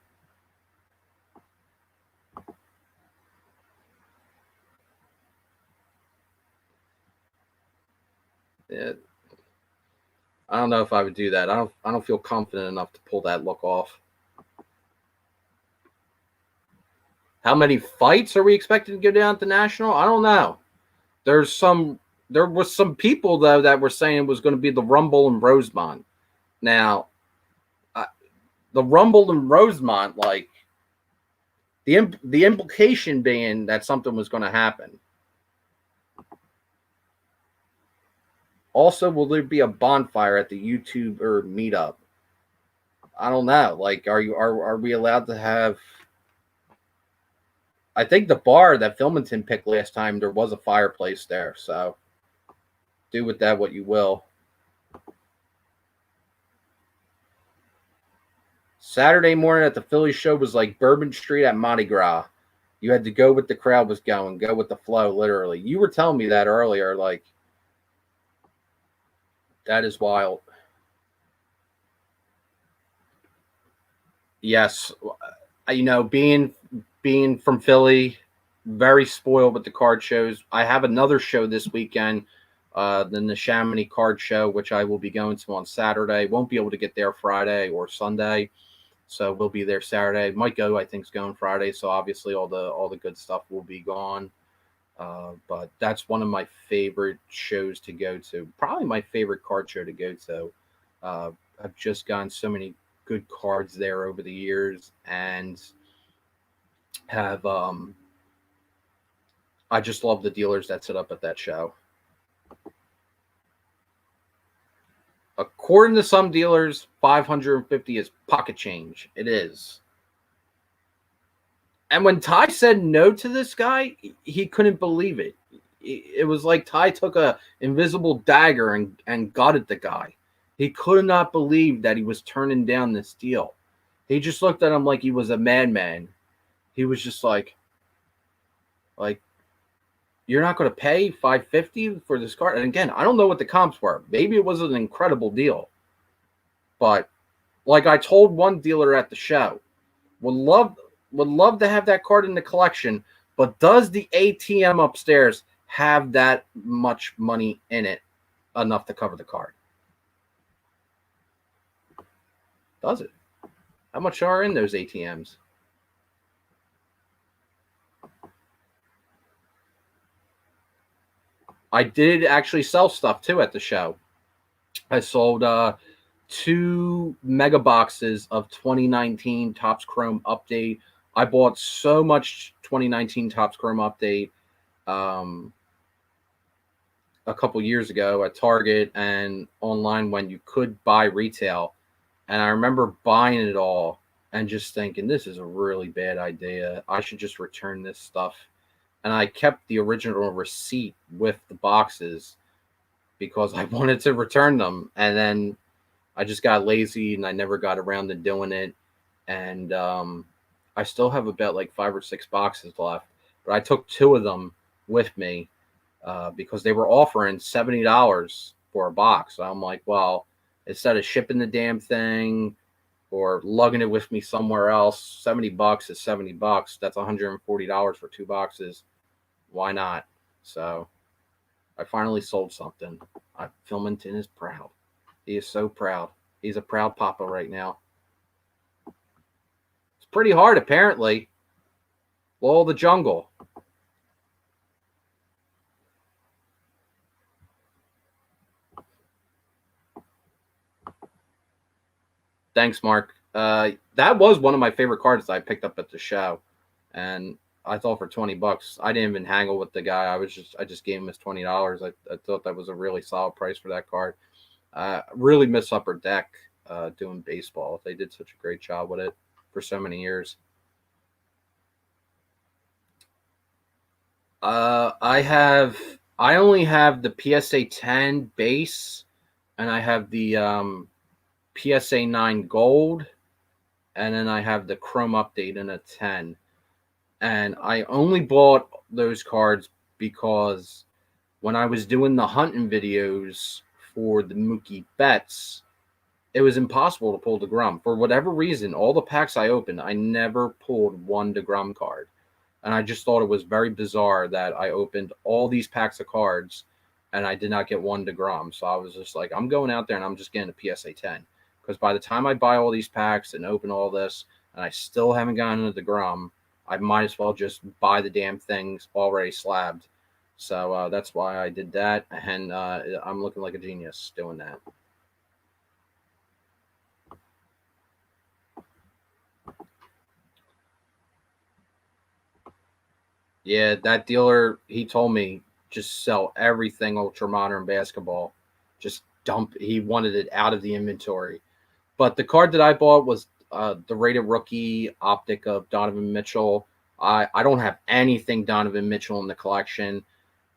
[SPEAKER 1] It, I don't know if I would do that. I don't feel confident enough to pull that look off. How many fights are we expected to go down at the National? I don't know. There was some people though that were saying it was going to be the Rumble in Rosemont. Now, the Rumble in Rosemont, like the implication being that something was going to happen. Also, will there be a bonfire at the YouTube or meetup? I don't know. Like, are we allowed to have? I think the bar that Filmington picked last time, there was a fireplace there. So do with that what you will. Saturday morning at the Philly show was like Bourbon Street at Mardi Gras. You had to go with the crowd was going, go with the flow, literally. You were telling me that earlier. Like, that is wild. Yes. Being from Philly, very spoiled with the card shows. I have another show this weekend, the Neshaminy Card Show, which I will be going to on Saturday. Won't be able to get there Friday or Sunday, so we'll be there Saturday. Might go, I think, is going Friday. So obviously all the good stuff will be gone. But that's one of my favorite shows to go to. Probably my favorite card show to go to. I've just gotten so many good cards there over the years, and have I just love the dealers that sit up at that show. According to some dealers, 550 is pocket change. It is. And when Ty said no to this guy, he couldn't believe it. It was like Ty took a invisible dagger and gutted the guy. He could not believe that he was turning down this deal. He just looked at him like he was a madman. He was just like, you're not going to pay $550 for this card. And again, I don't know what the comps were. Maybe it was an incredible deal. But like I told one dealer at the show, would love to have that card in the collection, but does the ATM upstairs have that much money in it enough to cover the card? Does it? How much are in those ATMs? I did actually sell stuff too at the show. I sold 2 mega boxes of 2019 Topps Chrome Update. I bought so much 2019 Topps Chrome Update a couple years ago at Target and online when you could buy retail. And I remember buying it all and just thinking, this is a really bad idea. I should just return this stuff. And I kept the original receipt with the boxes because I wanted to return them. And then I just got lazy and I never got around to doing it. And I still have about like 5 or 6 boxes left. But I took 2 of them with me because they were offering $70 for a box. So I'm like, well, instead of shipping the damn thing or lugging it with me somewhere else, $70 is $70. That's $140 for 2 boxes. Why not? So I finally sold something. Filmington is proud. He is so proud. He's a proud papa right now. It's pretty hard, apparently. Law of the jungle. Thanks, Mark. That was one of my favorite cards that I picked up at the show, and I thought for $20, I didn't even haggle with the guy. I just gave him his $20. I thought that was a really solid price for that card. Really miss Upper Deck doing baseball. They did such a great job with it for so many years. I only have the PSA 10 base, and I have the PSA 9 gold, and then I have the Chrome update in a 10. And I only bought those cards because when I was doing the hunting videos for the Mookie Betts, it was impossible to pull DeGrom. For whatever reason, all the packs I opened, I never pulled one DeGrom card. And I just thought it was very bizarre that I opened all these packs of cards and I did not get one DeGrom. So I was just like, I'm going out there and I'm just getting a PSA 10. Because by the time I buy all these packs and open all this, and I still haven't gotten a DeGrom, I might as well just buy the damn things already slabbed. So that's why I did that. And I'm looking like a genius doing that. Yeah, that dealer, he told me just sell everything ultra modern basketball. Just dump. He wanted it out of the inventory. But the card that I bought was the rated rookie optic of Donovan Mitchell. I don't have anything Donovan Mitchell in the collection.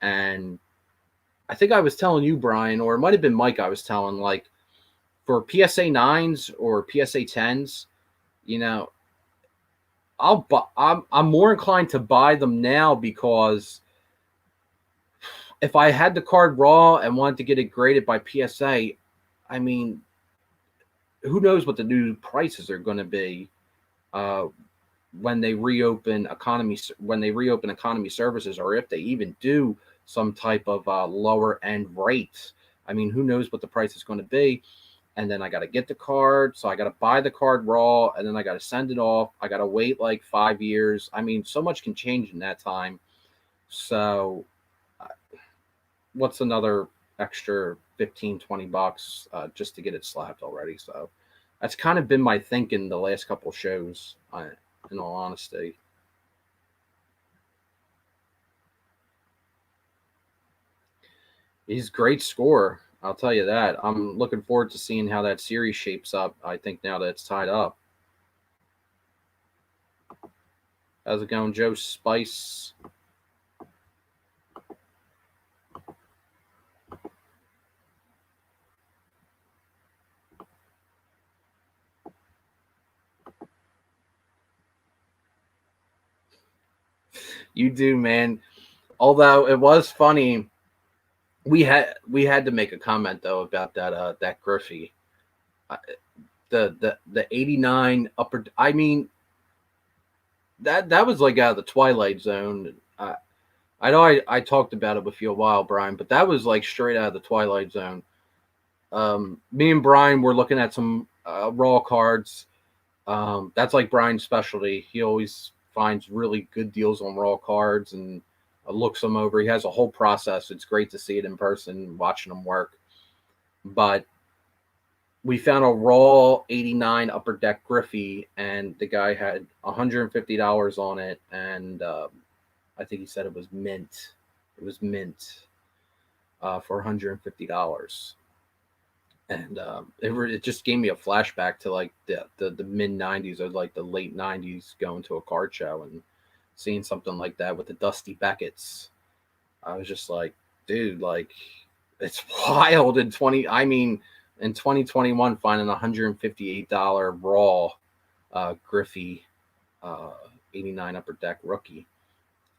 [SPEAKER 1] And I think I was telling you, Brian, or it might have been Mike I was telling, like, for PSA 9s or PSA 10s, you know, I'm more inclined to buy them now because if I had the card raw and wanted to get it graded by PSA, I mean, who knows what the new prices are going to be uh, when they reopen economy services, or if they even do some type of lower end rate. I mean, who knows what the price is going to be? And then I got to get the card, so I got to buy the card raw, and then I got to send it off. I got to wait like 5 years. I mean, so much can change in that time. So what's another extra 15, $20 just to get it slapped already? So that's kind of been my thinking the last couple shows, in all honesty. He's a great scorer, I'll tell you that. I'm looking forward to seeing how that series shapes up. I think now that it's tied up. How's it going, Joe Spice? You do, man. Although it was funny, we had to make a comment though about that Griffey, the 89 upper. I mean, that was like out of the Twilight Zone. I know I talked about it with you a while, Brian, but that was like straight out of the Twilight Zone. Me and Brian were looking at some raw cards. That's like Brian's specialty. He always finds really good deals on raw cards and looks them over. He has a whole process. It's great to see it in person, watching him work. But we found a raw 89 Upper Deck Griffey, and the guy had $150 on it, and I think he said it was mint. It was mint for $150. And it just gave me a flashback to like the mid 90s or like the late 90s, going to a card show and seeing something like that with the Dusty Beckett's. I was just like, dude, like, it's wild in 2021 finding $158 raw Griffey 89 Upper Deck rookie.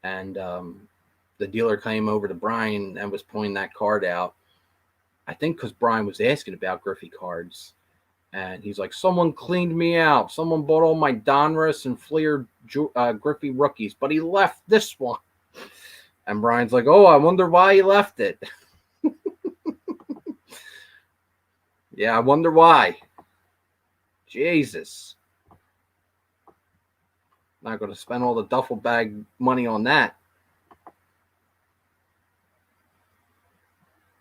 [SPEAKER 1] And the dealer came over to Brian and was pointing that card out. I think because Brian was asking about Griffey cards. And he's like, someone cleaned me out. Someone bought all my Donruss and Fleer Griffey rookies, but he left this one. And Brian's like, oh, I wonder why he left it. Yeah, I wonder why. Jesus. Not going to spend all the duffel bag money on that.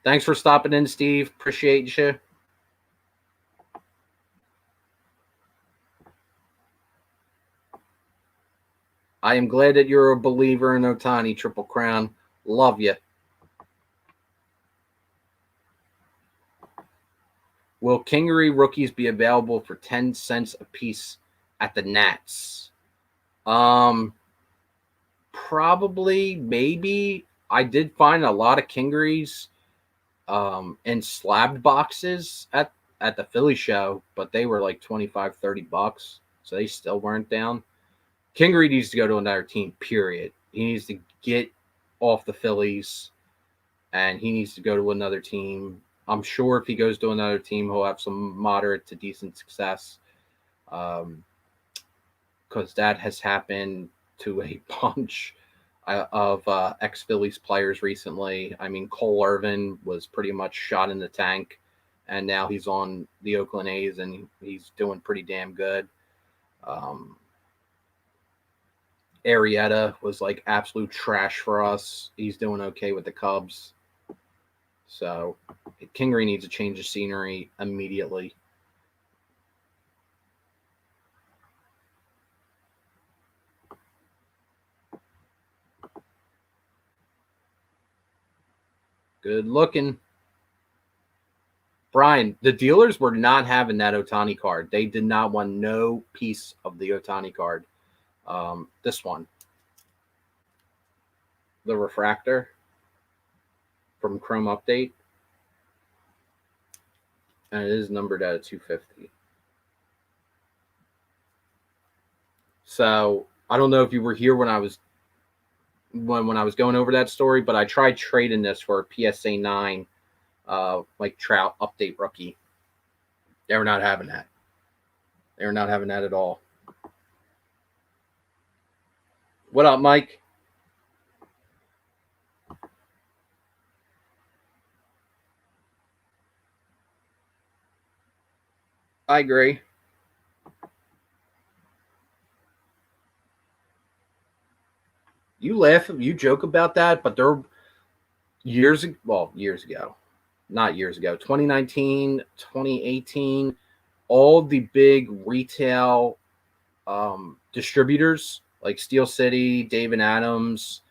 [SPEAKER 1] Thanks for stopping in, Steve. Appreciate you. I am glad that you're a believer in Ohtani, Triple Crown. Love you. Will Kingery rookies be available for 10 cents a piece at the Nats? Probably, maybe. I did find a lot of Kingerys in slabbed boxes at the Philly show, but they were like 25, $30. So they still weren't down. Kingery needs to go to another team, period. He needs to get off the Phillies and he needs to go to another team. I'm sure if he goes to another team, he'll have some moderate to decent success. Because that has happened to a bunch of ex-Phillies players recently. I mean, Cole Irvin was pretty much shot in the tank, and now he's on the Oakland A's, and he's doing pretty damn good. Arrieta was like absolute trash for us. He's doing okay with the Cubs. So Kingery needs to change the scenery immediately. Good looking. Brian, the dealers were not having that Ohtani card. They did not want no piece of the Ohtani card. This one. The refractor from Chrome Update. And it is numbered at a 250. So I don't know if you were here when I was going over that story, but I tried trading this for a PSA 9 like Trout update rookie. They were not having that. They were not having that at all. What up, Mike? I agree. You laugh, you joke about that, but there years ago, not years ago, 2019, 2018, all the big retail distributors like Steel City, Dave and Adams,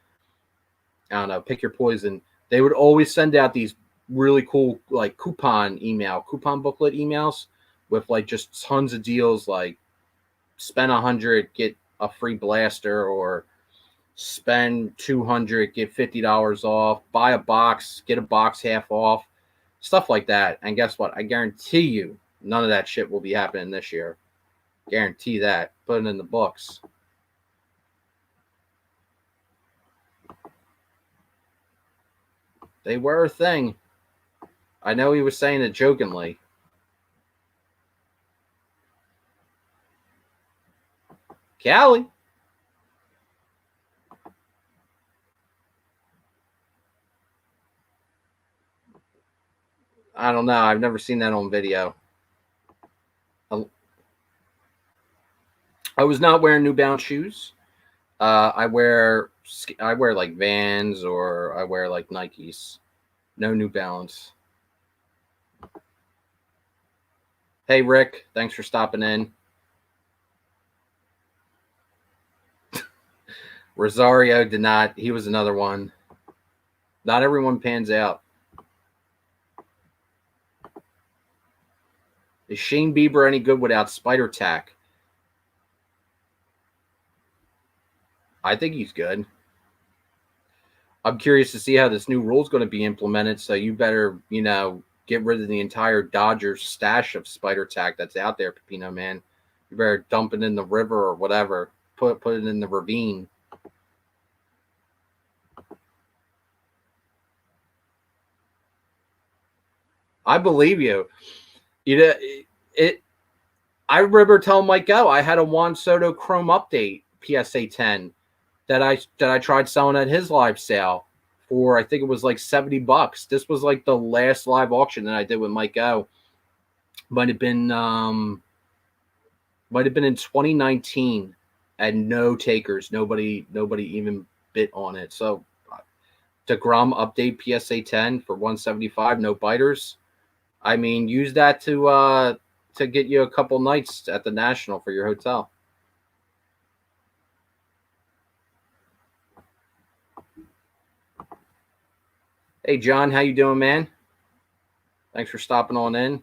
[SPEAKER 1] I don't know, pick your poison. They would always send out these really cool like coupon booklet emails with like just tons of deals, like spend 100, get a free blaster, or spend 200, get $50 off, buy a box, get a box half off, stuff like that. And guess what? I guarantee you none of that shit will be happening this year. Guarantee that. Put it in the books. They were a thing. I know he was saying it jokingly. Callie. I don't know. I've never seen that on video. I was not wearing New Balance shoes. I wear like Vans, or I wear like Nikes. No New Balance. Hey Rick, thanks for stopping in. Rosario did not. He was another one. Not everyone pans out. Is Shane Bieber any good without Spider Tack? I think he's good. I'm curious to see how this new rule is going to be implemented. So you better, get rid of the entire Dodgers stash of Spider Tack that's out there, Pepino man. You better dump it in the river or whatever. Put it in the ravine. I believe you. I remember telling Mike Go I had a Juan Soto Chrome Update PSA 10 that I tried selling at his live sale for, I think it was like $70. This was like the last live auction that I did with Mike Go. Might have been in 2019, and no takers. Nobody even bit on it. So DeGrom Update PSA 10 for 175, no biters. I mean, use that to get you a couple nights at the National for your hotel. Hey, John, how you doing, man? Thanks for stopping on in.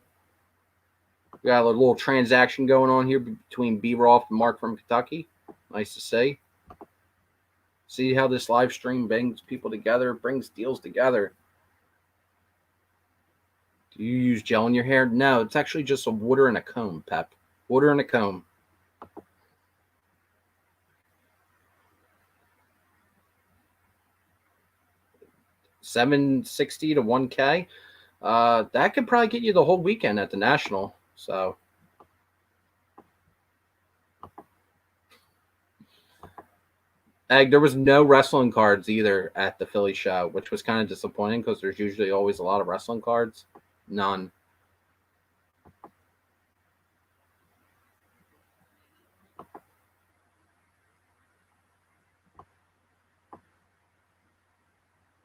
[SPEAKER 1] We got a little transaction going on here between B. Roth and Mark from Kentucky. Nice to see. See how this live stream brings people together, brings deals together. Do you use gel in your hair? No, it's actually just a water and a comb, Pep. Water and a comb. $760 to $1K. That could probably get you the whole weekend at the National. So, Egg, there was no wrestling cards either at the Philly show, which was kind of disappointing because there's usually always a lot of wrestling cards. None.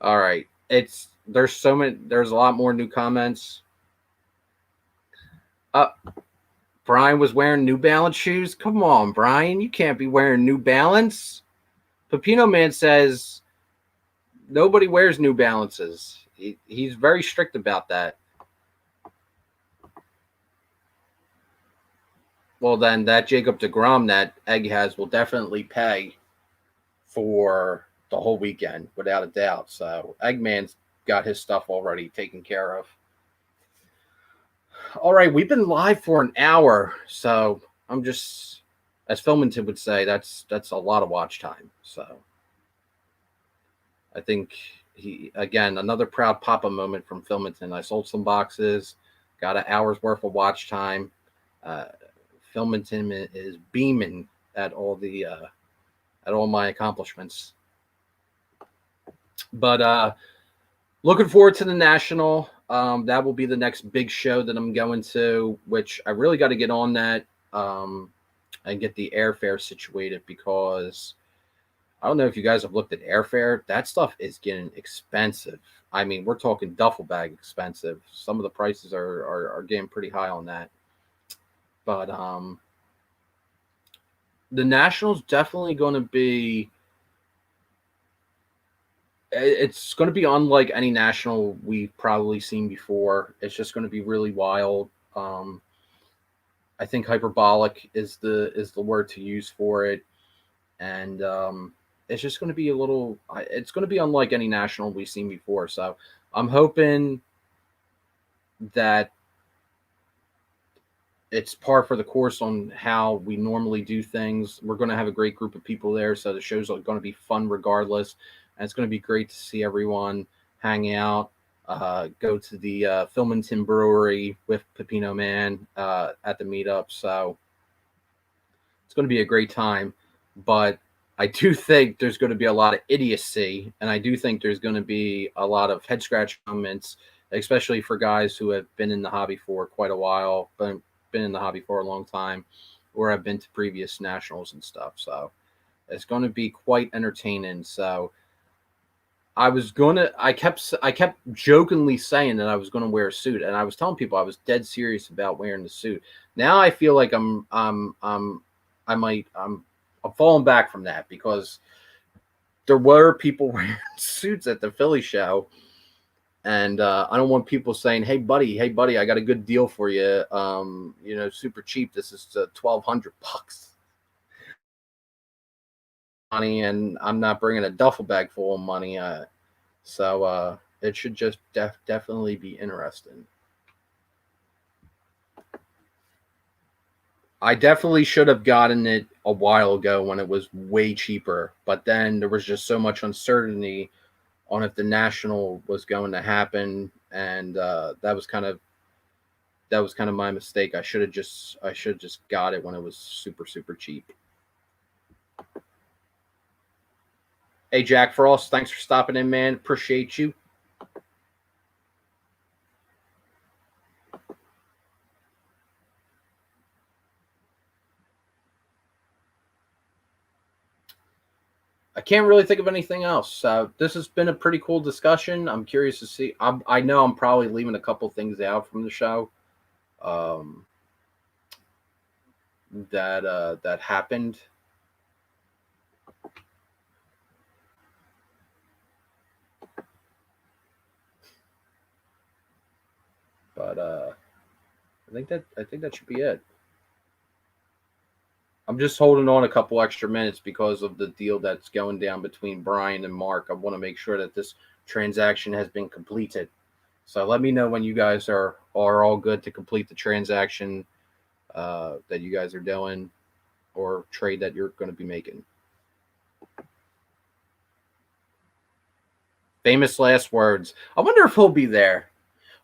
[SPEAKER 1] All right. There's a lot more new comments. Brian was wearing New Balance shoes. Come on, Brian. You can't be wearing New Balance. Pepino Man says nobody wears New Balances. He's very strict about that. Well, then that Jacob deGrom that Egg has will definitely pay for the whole weekend, without a doubt. So Eggman's got his stuff already taken care of. All right, we've been live for an hour, so I'm just, as Filmington would say, that's a lot of watch time. So I think another proud Papa moment from Filmington. I sold some boxes, got an hour's worth of watch time. Filmington is beaming at all my accomplishments. But looking forward to the National. That will be the next big show that I'm going to, which I really got to get on that and get the airfare situated, because I don't know if you guys have looked at airfare. That stuff is getting expensive. I mean, we're talking duffel bag expensive. Some of the prices are getting pretty high on that. But the National's definitely going to be. It's going to be unlike any National we've probably seen before. It's just going to be really wild. I think hyperbolic is the word to use for it, and it's just going to be it's going to be unlike any National we've seen before. So I'm hoping that it's par for the course on how we normally do things. We're going to have a great group of people there, so the show's going to be fun regardless. And it's going to be great to see everyone hang out, go to the Filmington Brewery with Pepino Man at the meetup. So it's going to be a great time. But I do think there's going to be a lot of idiocy, and I do think there's going to be a lot of head scratch comments, especially for guys who have been in the hobby for quite a while, but been in the hobby for a long time, or have been to previous Nationals and stuff. So it's going to be quite entertaining. So I kept jokingly saying that I was going to wear a suit, and I was telling people I was dead serious about wearing the suit. Now I feel like I'm falling back from that, because there were people wearing suits at the Philly show, and I don't want people saying, hey buddy, I got a good deal for you. Super cheap. This is $1,200 money, and I'm not bringing a duffel bag full of money. So it should just definitely be interesting. I definitely should have gotten it a while ago when it was way cheaper, but then there was just so much uncertainty on if the National was going to happen, and that was kind of my mistake. I should have just got it when it was super, super cheap. Hey, Jack Frost, thanks for stopping in, man. Appreciate you. I can't really think of anything else. This has been a pretty cool discussion. I'm curious to see. I know I'm probably leaving a couple things out from the show that happened. But I think that should be it. I'm just holding on a couple extra minutes because of the deal that's going down between Brian and Mark. I want to make sure that this transaction has been completed. So let me know when you guys are all good to complete the transaction that you guys are doing or trade that you're going to be making. Famous last words. I wonder if he'll be there.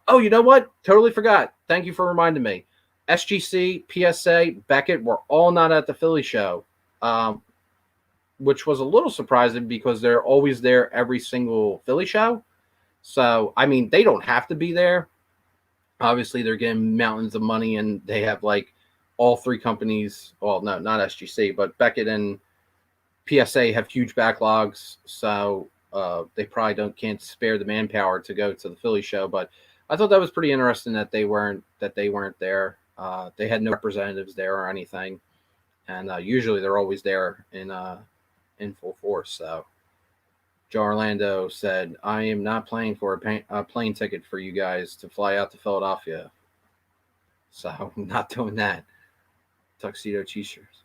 [SPEAKER 1] Oh, you know what? Totally forgot. Thank you for reminding me. SGC, PSA, Beckett were all not at the Philly show, which was a little surprising because they're always there every single Philly show. So, I mean, they don't have to be there. Obviously, they're getting mountains of money, and they have like all three companies. Well, no, not SGC, but Beckett and PSA have huge backlogs. So they probably can't spare the manpower to go to the Philly show. But I thought that was pretty interesting that they weren't there. They had no representatives there or anything, and usually they're always there in full force. So Joe Orlando said, "I am not paying for a plane ticket for you guys to fly out to Philadelphia, so I'm not doing that." Tuxedo t-shirts.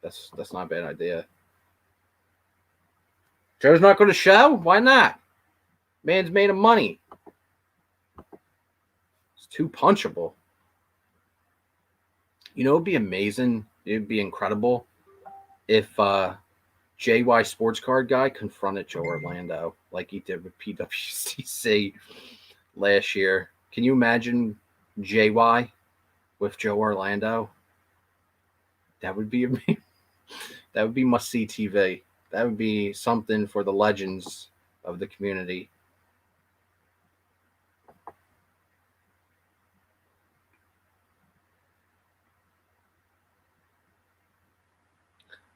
[SPEAKER 1] That's not a bad idea. Joe's not going to show? Why not? Man's made of money. It's too punchable. You know, it'd be amazing. It'd be incredible if JY Sports Card guy confronted Joe Orlando like he did with PWCC last year. Can you imagine JY with Joe Orlando? That would be amazing. That would be must-see TV. That would be something for the legends of the community.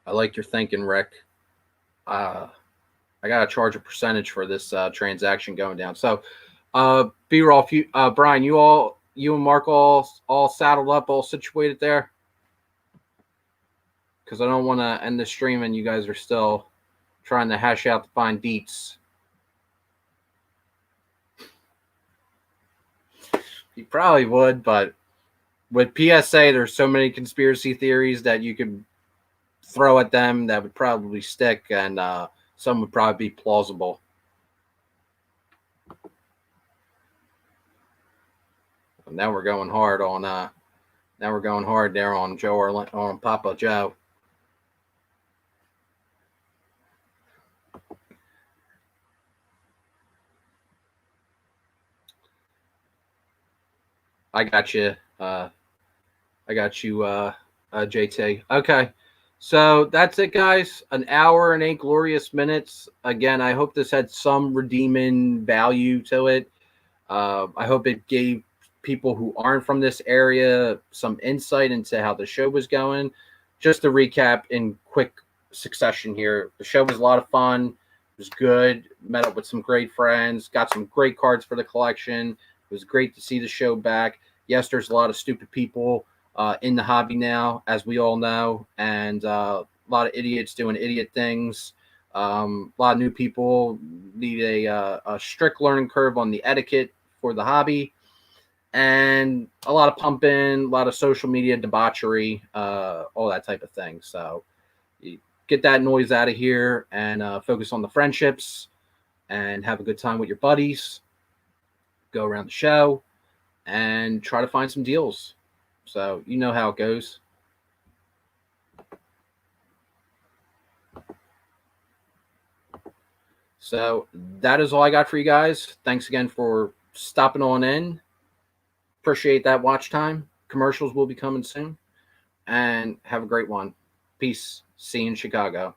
[SPEAKER 1] I like your thinking, Rick. I got to charge a percentage for this transaction going down. So, B-roll, Brian, you and Mark all saddled up, all situated there? Because I don't want to end the stream and you guys are still trying to hash out the fine deets. You probably would, but with PSA, there's so many conspiracy theories that you could throw at them that would probably stick, and some would probably be plausible. Now we're going hard on there on Joe or on Papa Joe. I got you. JT. Okay. So that's it, guys. An hour and 8 glorious minutes. Again, I hope this had some redeeming value to it. I hope it gave people who aren't from this area some insight into how the show was going. Just to recap in quick succession here, the show was a lot of fun. It was good. Met up with some great friends. Got some great cards for the collection. It was great to see the show back. Yes, there's a lot of stupid people in the hobby now, as we all know, and a lot of idiots doing idiot things. A lot of new people need a strict learning curve on the etiquette for the hobby, and a lot of pumping, a lot of social media debauchery, all that type of thing. So you get that noise out of here and focus on the friendships and have a good time with your buddies. Go around the show and try to find some deals. So you know how it goes. So that is all I got for you guys. Thanks again for stopping on in. Appreciate that watch time. Commercials will be coming soon. And have a great one. Peace. See you in Chicago.